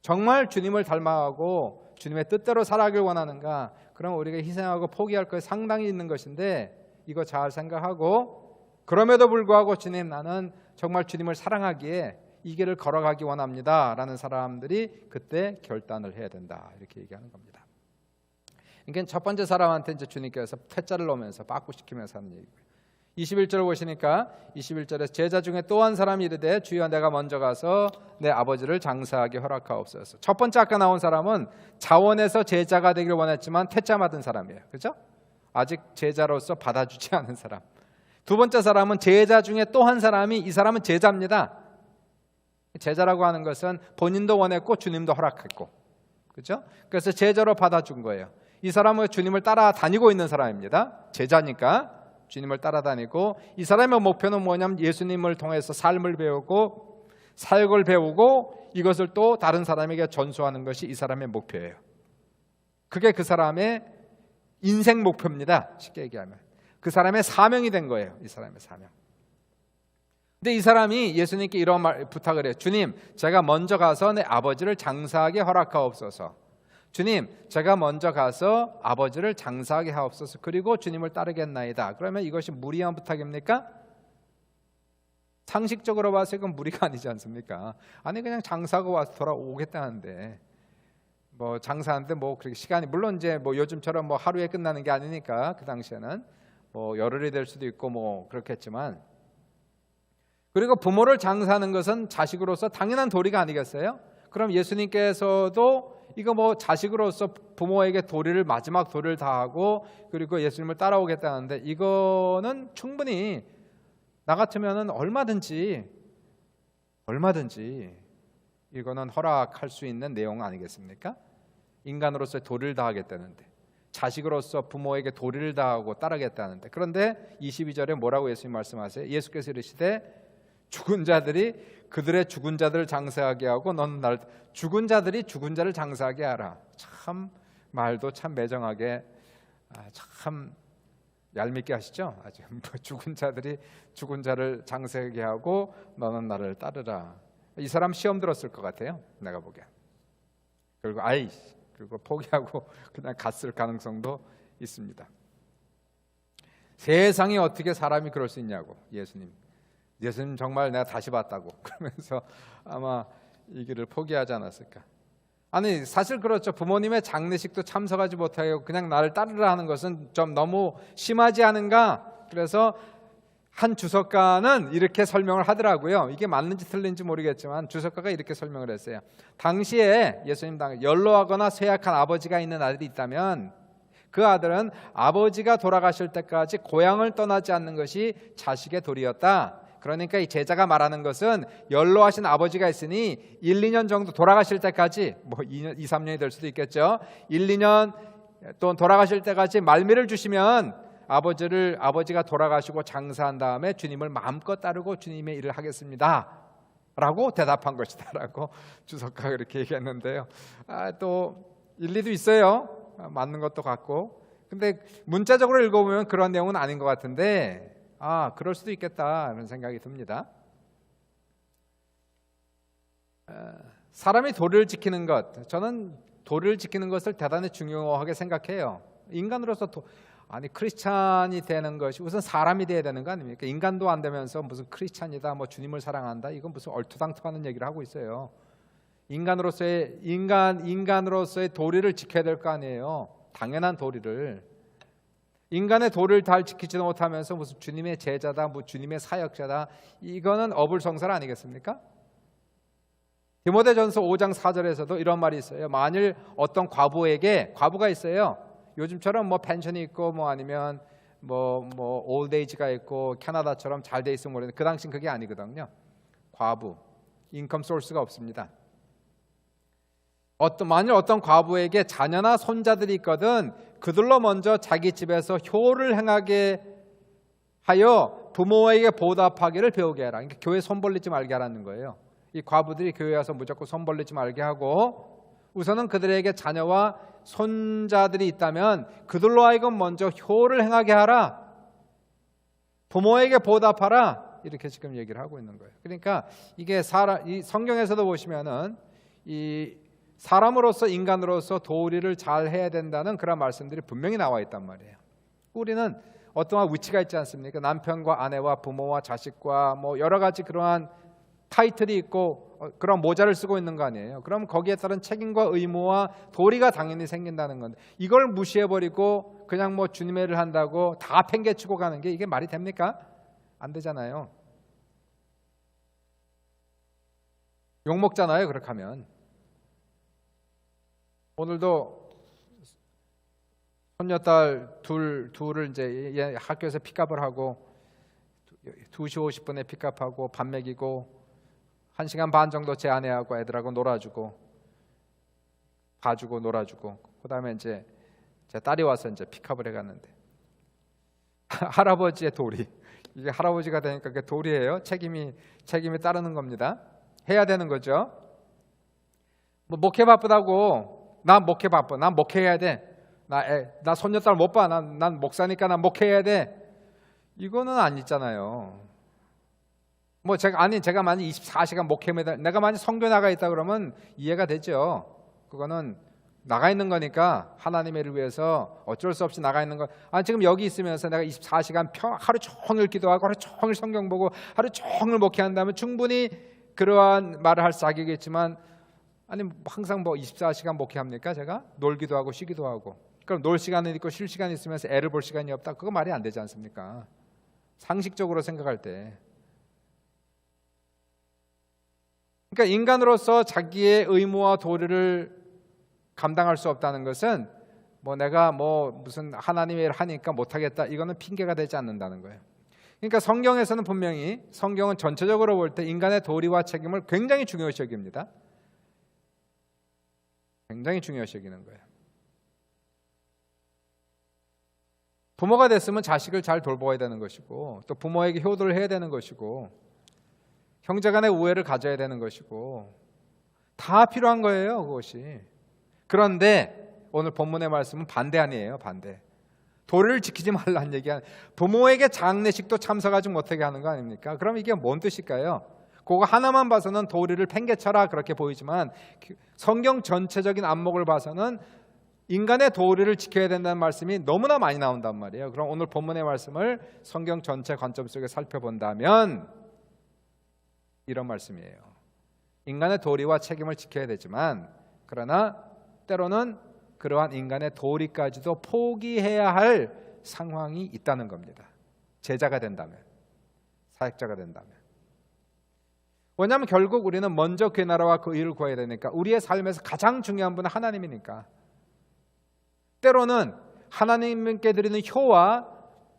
정말 주님을 닮아가고 주님의 뜻대로 살아가길 원하는가. 그럼 우리가 희생하고 포기할 것이 상당히 있는 것인데, 이거 잘 생각하고, 그럼에도 불구하고 주님, 나는 정말 주님을 사랑하기에 이 길을 걸어가기 원합니다 라는 사람들이 그때 결단을 해야 된다, 이렇게 얘기하는 겁니다. 그러니까 첫 번째 사람한테 이제 주님께서 퇴짜를 놓으면서 빠꾸시키면서 하는 얘기고요. 21절 보시니까, 21절에 제자 중에 또 한 사람이 이르되, 주여 내가 먼저 가서 내 아버지를 장사하게 허락하옵소서. 첫 번째 아까 나온 사람은 자원에서 제자가 되기를 원했지만 퇴짜 맞은 사람이에요. 그렇죠? 아직 제자로서 받아주지 않은 사람. 두 번째 사람은 제자 중에 또 한 사람이, 이 사람은 제자입니다. 제자라고 하는 것은 본인도 원했고 주님도 허락했고, 그렇죠? 그래서 제자로 받아준 거예요. 이 사람은 주님을 따라다니고 있는 사람입니다. 제자니까 주님을 따라다니고, 이 사람의 목표는 뭐냐면 예수님을 통해서 삶을 배우고 사역을 배우고 이것을 또 다른 사람에게 전수하는 것이 이 사람의 목표예요. 그게 그 사람의 인생 목표입니다. 쉽게 얘기하면 그 사람의 사명이 된 거예요. 이 사람의 사명. 근데 이 사람이 예수님께 이런 부탁을 해요. 주님, 제가 먼저 가서 내 아버지를 장사하게 허락하옵소서. 주님, 제가 먼저 가서 아버지를 장사하게 하옵소서. 그리고 주님을 따르겠나이다. 그러면 이것이 무리한 부탁입니까? 상식적으로 봐서 이건 무리가 아니지 않습니까? 아니 그냥 장사하고 와서 돌아오겠다는데, 뭐 장사하는데 뭐 그렇게 시간이, 물론 이제 뭐 요즘처럼 뭐 하루에 끝나는 게 아니니까 그 당시에는 뭐 열흘이 될 수도 있고 뭐 그렇겠지만, 그리고 부모를 장사하는 것은 자식으로서 당연한 도리가 아니겠어요? 그럼 예수님께서도 이거 뭐 자식으로서 부모에게 도리를, 마지막 도리를 다하고 그리고 예수님을 따라오겠다는데, 이거는 충분히 나 같으면은 얼마든지 이거는 허락할 수 있는 내용 아니겠습니까? 인간으로서의 도리를 다하겠다는데, 자식으로서 부모에게 도리를 다하고 따르겠다는데. 그런데 22절에 뭐라고 예수님 말씀하세요? 예수께서 이르시되 죽은 자들이 그들의 죽은 자들을 장사하게 하고 너는 날, 죽은 자들이 죽은 자를 장사하게 하라. 참 말도 참 매정하게, 참 얄밉게 하시죠. 아주 죽은 자들이 죽은 자를 장사하게 하고 너는 나를 따르라. 이 사람 시험 들었을 것 같아요, 내가 보기엔. 그리고 포기하고 그냥 갔을 가능성도 있습니다. 세상에 어떻게 사람이 그럴 수 있냐고. 예수님 정말 내가 다시 봤다고 그러면서 아마 이 길을 포기하지 않았을까. 아니 사실 그렇죠. 부모님의 장례식도 참석하지 못하고 그냥 나를 따르라 하는 것은 좀 너무 심하지 않은가. 그래서 한 주석가는 이렇게 설명을 하더라고요. 이게 맞는지 틀린지 모르겠지만 주석가가 이렇게 설명을 했어요. 당시에 예수님 당시 연로하거나 쇠약한 아버지가 있는 아들이 있다면 그 아들은 아버지가 돌아가실 때까지 고향을 떠나지 않는 것이 자식의 도리였다. 그러니까 이 제자가 말하는 것은 연로하신 아버지가 있으니 1, 2년 정도 돌아가실 때까지, 뭐 2, 3년이 될 수도 있겠죠. 1, 2년 또 돌아가실 때까지 말미를 주시면 아버지가 돌아가시고 장사한 다음에 주님을 마음껏 따르고 주님의 일을 하겠습니다 라고 대답한 것이다 라고 주석가가 이렇게 얘기했는데요. 또 일리도 있어요. 맞는 것도 같고. 근데 문자적으로 읽어보면 그런 내용은 아닌 것 같은데, 그럴 수도 있겠다 이런 생각이 듭니다. 사람이 도리를 지키는 것, 저는 도리를 지키는 것을 대단히 중요하게 생각해요. 인간으로서 크리스찬이 되는 것이 우선 사람이 돼야 되는 거 아닙니까? 인간도 안 되면서 무슨 크리스찬이다, 뭐 주님을 사랑한다, 이건 무슨 얼토당토하는 얘기를 하고 있어요. 인간으로서의 도리를 지켜야 될 거 아니에요. 당연한 도리를. 인간의 도리를 잘 지키지 못하면서 무슨 주님의 제자다, 뭐 주님의 사역자다, 이거는 어불성설 아니겠습니까? 디모데전서 5장 4절에서도 이런 말이 있어요. 만일 어떤 과부가 있어요. 요즘처럼 뭐 펜션이 있고 뭐 아니면 뭐 올데이지가 있고 캐나다처럼 잘 돼 있으면 모르겠는데 그 당시는 그게 아니거든요. 과부, 인컴 소스가 없습니다. 만일 어떤 과부에게 자녀나 손자들이 있거든 그들로 먼저 자기 집에서 효를 행하게 하여 부모에게 보답하기를 배우게 해라. 그러니까 교회 손 벌리지 말게 하라는 거예요. 이 과부들이 교회 와서 무조건 손 벌리지 말게 하고, 우선은 그들에게 자녀와 손자들이 있다면 그들로 하여금 먼저 효를 행하게 하라. 부모에게 보답하라. 이렇게 지금 얘기를 하고 있는 거예요. 그러니까 이게 이 성경에서도 보시면은 이 사람으로서, 인간으로서 도리를 잘 해야 된다는 그런 말씀들이 분명히 나와 있단 말이에요. 우리는 어떠한 위치가 있지 않습니까? 남편과 아내와 부모와 자식과 뭐 여러 가지 그러한 타이틀이 있고 그런 모자를 쓰고 있는 거 아니에요. 그럼 거기에 따른 책임과 의무와 도리가 당연히 생긴다는 건데, 이걸 무시해버리고 그냥 뭐 주님의 일을 한다고 다 팽개치고 가는 게 이게 말이 됩니까? 안 되잖아요. 욕먹잖아요 그렇게 하면. 오늘도 손녀딸 둘을 이제 학교에서 픽업을 하고 2시 50분에 픽업하고 밥 먹이고 1시간 반 정도 제 아내하고 애들하고 놀아주고 봐주고 놀아주고 그다음에 이제 제 딸이 와서 이제 픽업을 해갔는데 할아버지의 도리, 이게 할아버지가 되니까 그게 도리예요. 책임이 따르는 겁니다. 해야 되는 거죠. 뭐 목회 바쁘다고 난 목회 바빠, 난 목회해야 돼. 나 손녀딸 못 봐. 난 목사니까 난 목회해야 돼. 이거는 안 있잖아요. 뭐 제가 만약 24시간 목회입니다. 내가 만약 성교 나가 있다 그러면 이해가 되죠. 그거는 나가 있는 거니까 하나님의 일을 위해서 어쩔 수 없이 나가 있는 거. 지금 여기 있으면서 내가 24시간 하루 종일 기도하고 하루 종일 성경 보고 하루 종일 목회한다면 충분히 그러한 말을 할 자격이 있지만 항상 뭐 24시간 목회합니까? 제가 놀기도 하고 쉬기도 하고. 그럼 놀 시간은 있고 쉴 시간이 있으면서 애를 볼 시간이 없다. 그거 말이 안 되지 않습니까? 상식적으로 생각할 때. 그러니까 인간으로서 자기의 의무와 도리를 감당할 수 없다는 것은 내가 무슨 하나님의 일을 하니까 못하겠다, 이거는 핑계가 되지 않는다는 거예요. 그러니까 성경에서는 분명히, 성경은 전체적으로 볼 때 인간의 도리와 책임을 굉장히 중요시 여깁니다. 굉장히 중요시 여기는 거예요. 부모가 됐으면 자식을 잘 돌보아야 되는 것이고, 또 부모에게 효도를 해야 되는 것이고, 형제간의 우애를 가져야 되는 것이고, 다 필요한 거예요, 그것이. 그런데 오늘 본문의 말씀은 반대 아니에요, 반대. 도리를 지키지 말라는 얘기야. 부모에게 장례식도 참석하지 못하게 하는 거 아닙니까? 그럼 이게 뭔 뜻일까요? 그거 하나만 봐서는 도리를 팽개쳐라 그렇게 보이지만 성경 전체적인 안목을 봐서는 인간의 도리를 지켜야 된다는 말씀이 너무나 많이 나온단 말이에요. 그럼 오늘 본문의 말씀을 성경 전체 관점 속에 살펴본다면 이런 말씀이에요. 인간의 도리와 책임을 지켜야 되지만 그러나 때로는 그러한 인간의 도리까지도 포기해야 할 상황이 있다는 겁니다. 제자가 된다면, 사역자가 된다면. 왜냐하면 결국 우리는 먼저 그 나라와 그 의를 구해야 되니까. 우리의 삶에서 가장 중요한 분은 하나님이니까. 때로는 하나님께 드리는 효와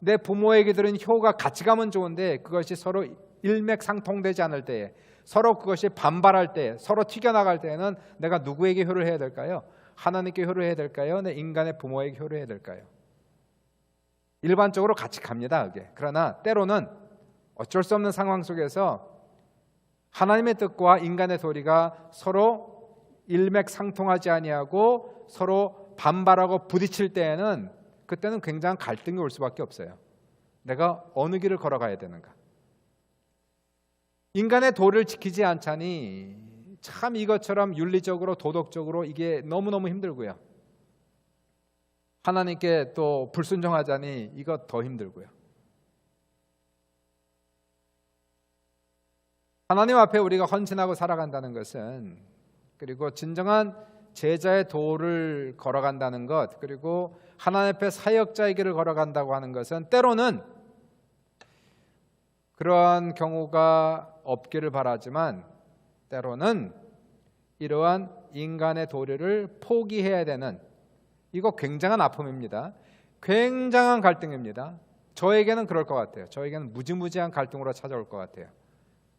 내 부모에게 드리는 효가 같이 가면 좋은데 그것이 서로 일맥상통되지 않을 때에, 서로 그것이 반발할 때, 서로 튀겨나갈 때에는 내가 누구에게 효를 해야 될까요? 하나님께 효를 해야 될까요? 내 인간의 부모에게 효를 해야 될까요? 일반적으로 같이 갑니다, 그게. 그러나 때로는 어쩔 수 없는 상황 속에서 하나님의 뜻과 인간의 도리가 서로 일맥상통하지 아니하고 서로 반발하고 부딪힐 때에는, 그때는 굉장한 갈등이 올 수밖에 없어요. 내가 어느 길을 걸어가야 되는가? 인간의 도리를 지키지 않자니 참 이것처럼 윤리적으로 도덕적으로 이게 너무너무 힘들고요. 하나님께 또 불순종하자니 이거 더 힘들고요. 하나님 앞에 우리가 헌신하고 살아간다는 것은, 그리고 진정한 제자의 도를 걸어간다는 것, 그리고 하나님 앞에 사역자의 길을 걸어간다고 하는 것은 때로는 그러한 경우가 없기를 바라지만 때로는 이러한 인간의 도리를 포기해야 되는, 이거 굉장한 아픔입니다. 굉장한 갈등입니다. 저에게는 그럴 것 같아요. 저에게는 무지무지한 갈등으로 찾아올 것 같아요.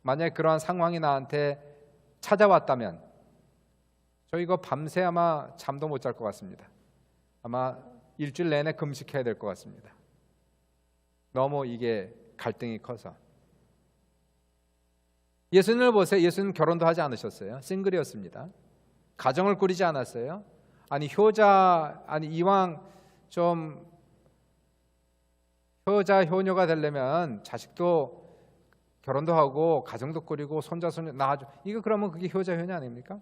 만약에 그러한 상황이 나한테 찾아왔다면 저 이거 밤새 아마 잠도 못 잘 것 같습니다. 아마 일주일 내내 금식해야 될 것 같습니다. 너무 이게 갈등이 커서. 예수님을 보세요. 예수님 결혼도 하지 않으셨어요. 싱글이었습니다. 가정을 꾸리지 않았어요. 이왕 좀 효자 효녀가 되려면 자식도 결혼도 하고 가정도 꾸리고 손자손녀 낳아줘. 이거 그러면 그게 효자 효녀 아닙니까?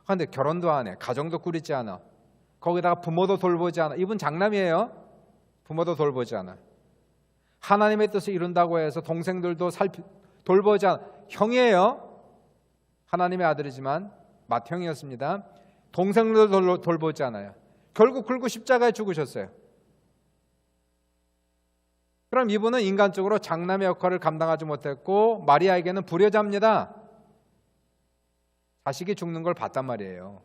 그런데 결혼도 안 해. 가정도 꾸리지 않아. 거기다가 부모도 돌보지 않아. 이분 장남이에요. 부모도 돌보지 않아. 하나님의 뜻을 이룬다고 해서 동생들도 돌보지 않아. 형이에요. 하나님의 아들이지만 맏형이었습니다. 동생들도 돌보지 않아요. 결국 굴고 십자가에 죽으셨어요. 그럼 이분은 인간적으로 장남의 역할을 감당하지 못했고 마리아에게는 불효자입니다. 자식이 죽는 걸 봤단 말이에요.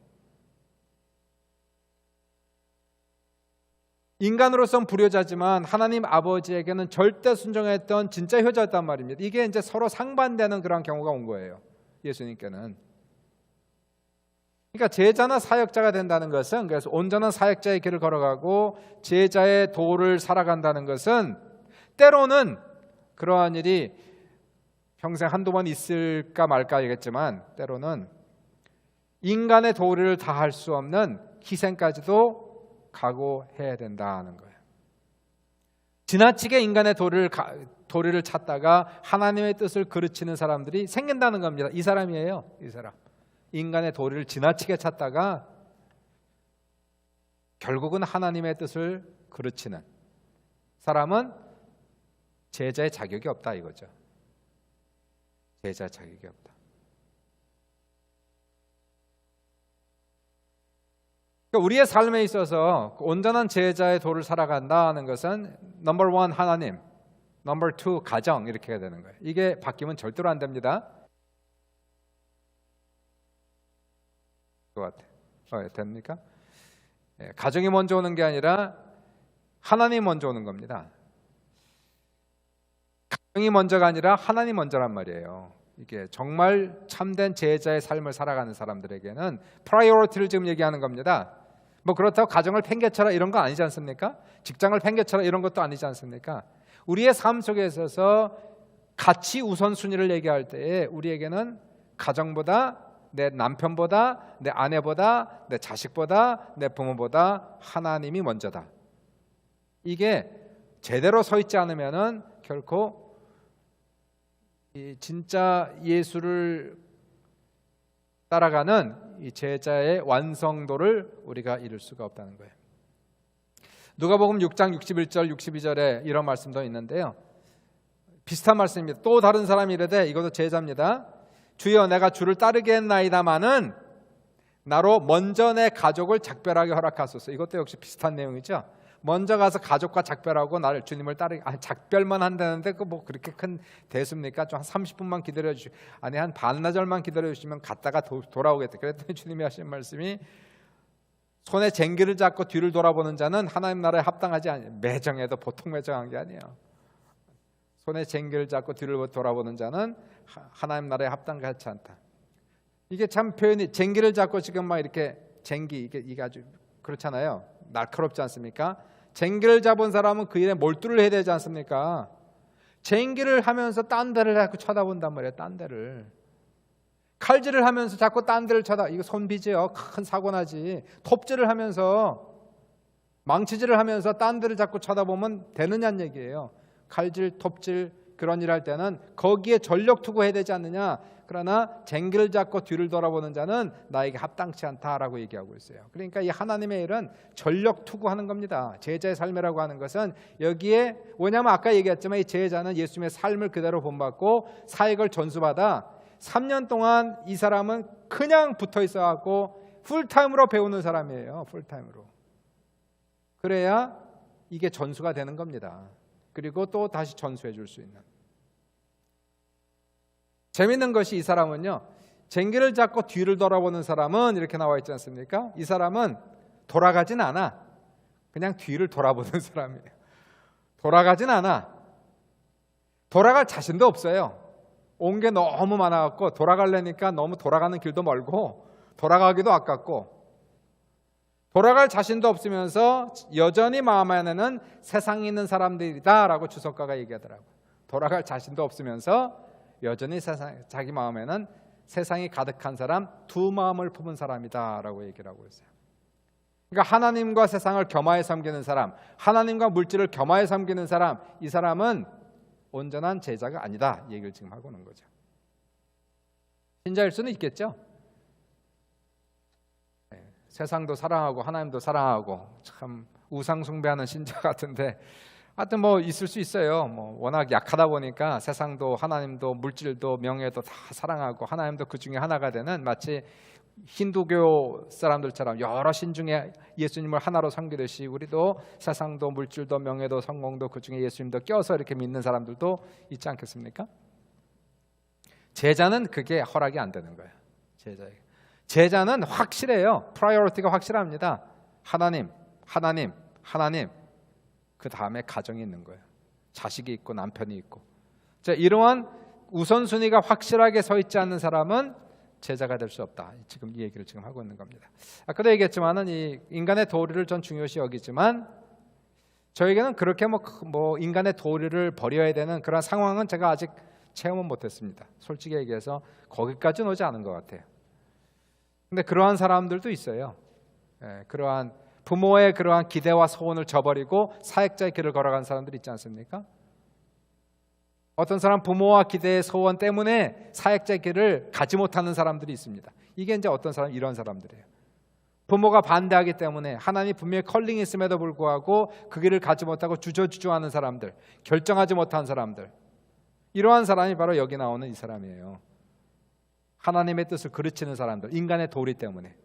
인간으로서는 불효자지만 하나님 아버지에게는 절대 순종했던 진짜 효자였단 말입니다. 이게 이제 서로 상반되는 그런 경우가 온 거예요. 예수님께는. 그러니까 제자나 사역자가 된다는 것은, 그래서 온전한 사역자의 길을 걸어가고 제자의 도를 살아간다는 것은 때로는 그러한 일이 평생 한두 번 있을까 말까 알겠지만 때로는 인간의 도리를 다할 수 없는 희생까지도 각오해야 된다는 거예요. 지나치게 인간의 도리를 찾다가 하나님의 뜻을 그르치는 사람들이 생긴다는 겁니다. 이 사람이에요. 이 사람. 인간의 도리를 지나치게 찾다가 결국은 하나님의 뜻을 그르치는 사람은 제자의 자격이 없다 이거죠. 제자의 자격이 없다. 그러니까 우리의 삶에 있어서 온전한 제자의 도를 살아간다는 것은 넘버 1 하나님, 넘버 2 가정 이렇게 해야 되는 거예요. 이게 바뀌면 절대로 안 됩니다. 됩니까? 가정이 먼저 오는 게 아니라 하나님 먼저 오는 겁니다. 가정이 먼저가 아니라 하나님 먼저란 말이에요. 이게 정말 참된 제자의 삶을 살아가는 사람들에게는 프라이어리티를 지금 얘기하는 겁니다. 뭐 그렇다고 가정을 팽개쳐라 이런 거 아니지 않습니까? 직장을 팽개쳐라 이런 것도 아니지 않습니까? 우리의 삶 속에 있어서 가치 우선순위를 얘기할 때에 우리에게는 가정보다, 내 남편보다, 내 아내보다, 내 자식보다, 내 부모보다 하나님이 먼저다. 이게 제대로 서 있지 않으면은 결코 이 진짜 예수를 따라가는 이 제자의 완성도를 우리가 이룰 수가 없다는 거예요. 누가복음 6장 61절 62절에 이런 말씀도 있는데요. 비슷한 말씀입니다. 또 다른 사람이 이르되, 이것도 제자입니다. 주여 내가 주를 따르게 했나이다마는 나로 먼저 내 가족을 작별하게 허락하소서. 이것도 역시 비슷한 내용이죠. 먼저 가서 가족과 작별하고 나를 주님을 따르게, 작별만 한다는데 그 뭐 그렇게 큰 대수입니까? 좀 한 30분만 기다려 주시고, 아니 한 반나절만 기다려 주시면 갔다가 돌아오겠다. 그랬더니 주님이 하신 말씀이 손에 쟁기를 잡고 뒤를 돌아보는 자는 하나님 나라에 합당하지 않아요. 매정해도 보통 매정한 게 아니에요. 손에 쟁기를 잡고 뒤를 돌아보는 자는 하나님 나라에 합당하지 않다. 이게 참 표현이, 쟁기를 잡고 지금 막 이렇게 쟁기, 이게 아주 그렇잖아요. 날카롭지 않습니까? 쟁기를 잡은 사람은 그 일에 몰두를 해야 되지 않습니까? 쟁기를 하면서 딴 데를 자꾸 쳐다본단 말이에요. 딴 데를. 칼질을 하면서 자꾸 딴 데를 이거 손비지요. 큰 사고 나지. 톱질을 하면서, 망치질을 하면서 딴 데를 자꾸 쳐다보면 되느냐는 얘기예요. 칼질, 톱질 그런 일 할 때는 거기에 전력 투구해야 되지 않느냐. 그러나 쟁기를 잡고 뒤를 돌아보는 자는 나에게 합당치 않다라고 얘기하고 있어요. 그러니까 이 하나님의 일은 전력 투구하는 겁니다. 제자의 삶이라고 하는 것은 여기에, 왜냐하면 아까 얘기했지만 이 제자는 예수님의 삶을 그대로 본받고 사역을 전수받아 3년 동안 이 사람은 그냥 붙어 있어갖고 풀타임으로 배우는 사람이에요. 풀타임으로. 그래야 이게 전수가 되는 겁니다. 그리고 또 다시 전수해 줄 수 있는. 재밌는 것이, 이 사람은요, 쟁기를 잡고 뒤를 돌아보는 사람은 이렇게 나와 있지 않습니까? 이 사람은 돌아가진 않아. 그냥 뒤를 돌아보는 사람이에요. 돌아가진 않아. 돌아갈 자신도 없어요. 온 게 너무 많아갖고 돌아가려니까 너무 돌아가는 길도 멀고 돌아가기도 아깝고, 돌아갈 자신도 없으면서 여전히 마음 안에는 세상에 있는 사람들이다라고 주석가가 얘기하더라고요. 돌아갈 자신도 없으면서 여전히 자기 마음에는 세상이 가득한 사람, 두 마음을 품은 사람이다라고 얘기를 하고 있어요. 그러니까 하나님과 세상을 겸하여 섬기는 사람, 하나님과 물질을 겸하여 섬기는 사람, 이 사람은 온전한 제자가 아니다, 이 얘기를 지금 하고 있는 거죠. 신자일 수는 있겠죠. 세상도 사랑하고 하나님도 사랑하고 참 우상 숭배하는 신자 같은데, 하여튼 뭐 있을 수 있어요. 뭐 워낙 약하다 보니까 세상도 하나님도 물질도 명예도 다 사랑하고 하나님도 그 중에 하나가 되는, 마치 힌두교 사람들처럼 여러 신 중에 예수님을 하나로 섬기듯이 우리도 세상도 물질도 명예도 성공도 그 중에 예수님도 껴서 이렇게 믿는 사람들도 있지 않겠습니까? 제자는 그게 허락이 안 되는 거예요. 제자는 확실해요. 프라이어리티가 확실합니다. 하나님, 하나님, 하나님. 그 다음에 가정이 있는 거예요. 자식이 있고 남편이 있고. 자, 이러한 우선순위가 확실하게 서 있지 않는 사람은 제자가 될 수 없다. 지금 이 얘기를 지금 하고 있는 겁니다. 아까도 얘기했지만은 이 인간의 도리를 전 중요시 여기지만 저에게는 그렇게 뭐 인간의 도리를 버려야 되는 그런 상황은 제가 아직 체험은 못했습니다. 솔직히 얘기해서 거기까지는 오지 않은 것 같아요. 근데 그러한 사람들도 있어요. 그러한 부모의 그러한 기대와 소원을 저버리고 사역자의 길을 걸어간 사람들이 있지 않습니까? 어떤 사람 부모와 기대의 소원 때문에 사역자의 길을 가지 못하는 사람들이 있습니다. 이게 이제 어떤 사람, 이런 사람들이에요. 부모가 반대하기 때문에 하나님이 분명히 컬링이 있음에도 불구하고 그 길을 가지 못하고 주저주저하는 사람들, 결정하지 못한 사람들, 이러한 사람이 바로 여기 나오는 이 사람이에요. 하나님의 뜻을 그르치는 사람들, 인간의 도리 때문에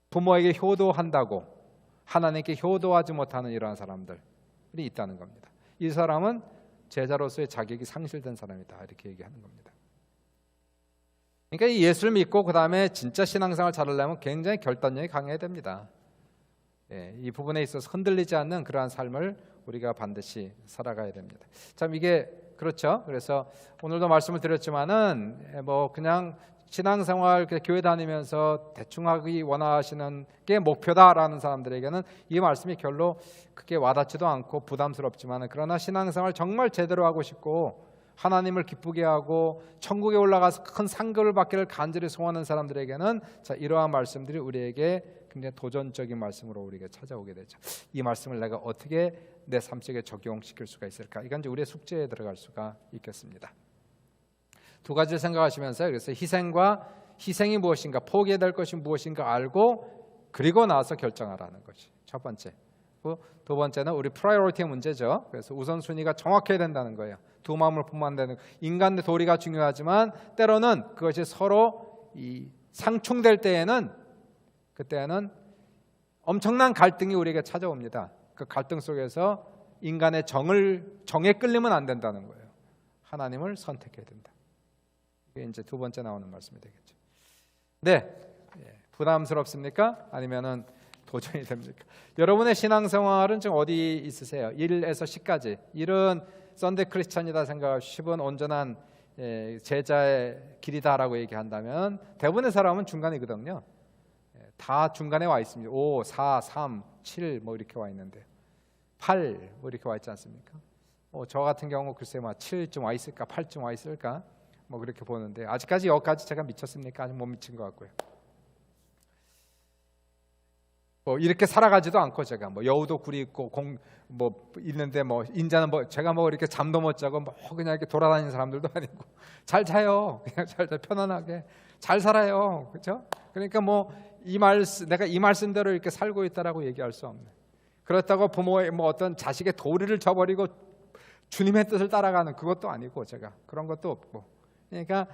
부모에게 효도한다고 하나님께 효도하지 못하는 이러한 사람들이 있다는 겁니다. 이 사람은 제자로서의 자격이 상실된 사람이다, 이렇게 얘기하는 겁니다. 그러니까 이 예수를 믿고 그 다음에 진짜 신앙생활 잘하려면 굉장히 결단력이 강해야 됩니다. 이 부분에 있어서 흔들리지 않는 그러한 삶을 우리가 반드시 살아가야 됩니다. 참 이게 그렇죠. 그래서 오늘도 말씀을 드렸지만은 뭐 그냥 신앙생활 교회 다니면서 대충 하기 원하시는 게 목표다라는 사람들에게는 이 말씀이 별로 크게 와닿지도 않고 부담스럽지만, 그러나 신앙생활 정말 제대로 하고 싶고 하나님을 기쁘게 하고 천국에 올라가서 큰 상급을 받기를 간절히 소원하는 사람들에게는 자, 이러한 말씀들이 우리에게 굉장히 도전적인 말씀으로 우리에게 찾아오게 되죠. 이 말씀을 내가 어떻게 내 삶 속에 적용시킬 수가 있을까? 이건 이제 우리의 숙제에 들어갈 수가 있겠습니다. 두 가지를 생각하시면서, 그래서 희생이 무엇인가, 포기해야 될 것이 무엇인가 알고 그리고 나서 결정하라는 것이 첫 번째. 두 번째는 우리 프라이어리티의 문제죠. 그래서 우선순위가 정확해야 된다는 거예요. 두 마음을 품어야 되는, 인간의 도리가 중요하지만 때로는 그것이 서로 상충될 때에는, 그때는 엄청난 갈등이 우리에게 찾아옵니다. 그 갈등 속에서 인간의 정에 끌리면 안 된다는 거예요. 하나님을 선택해야 된다. 이게 이제 두 번째 나오는 말씀이 되겠죠. 네, 부담스럽습니까? 아니면은 도전이 됩니까? 여러분의 신앙생활은 지금 어디 있으세요? 1에서 10까지. 1은 썬데이 크리스찬이다 생각하시고 10은 온전한 제자의 길이다라고 얘기한다면 대부분의 사람은 중간이거든요. 다 중간에 와 있습니다. 5, 4, 3, 7 뭐 이렇게 와 있는데 8 뭐 이렇게 와 있지 않습니까? 저 같은 경우 글쎄 뭐 7쯤 와 있을까, 8쯤 와 있을까 뭐 그렇게 보는데 아직까지 여기까지 제가 미쳤습니까? 아직 못 미친 것 같고요. 뭐 이렇게 살아가지도 않고 제가 뭐 여우도 굴이 있고 뭐 있는데 뭐 인자는 뭐 제가 뭐 이렇게 잠도 못 자고 뭐 그냥 이렇게 돌아다니는 사람들도 아니고 잘 자요. 그냥 잘 편안하게 잘 살아요. 그렇죠? 그러니까 뭐 내가 이 말씀대로 이렇게 살고 있다라고 얘기할 수 없네. 그렇다고 부모의 뭐 어떤 자식의 도리를 저버리고 주님의 뜻을 따라가는 그것도 아니고 제가 그런 것도 없고, 그러니까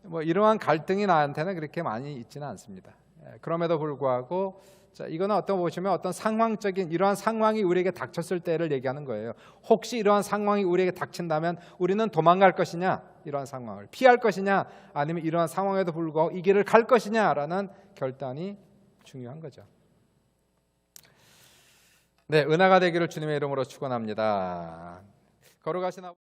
뭐 이러한 갈등이 나한테는 그렇게 많이 있지는 않습니다. 그럼에도 불구하고 자, 이거는 보시면 어떤 상황적인 이러한 상황이 우리에게 닥쳤을 때를 얘기하는 거예요. 혹시 이러한 상황이 우리에게 닥친다면 우리는 도망갈 것이냐, 이러한 상황을 피할 것이냐, 아니면 이러한 상황에도 불구하고 이 길을 갈 것이냐라는 결단이 중요한 거죠. 네, 은혜가 되기를 주님의 이름으로 축원합니다. 걸어가시나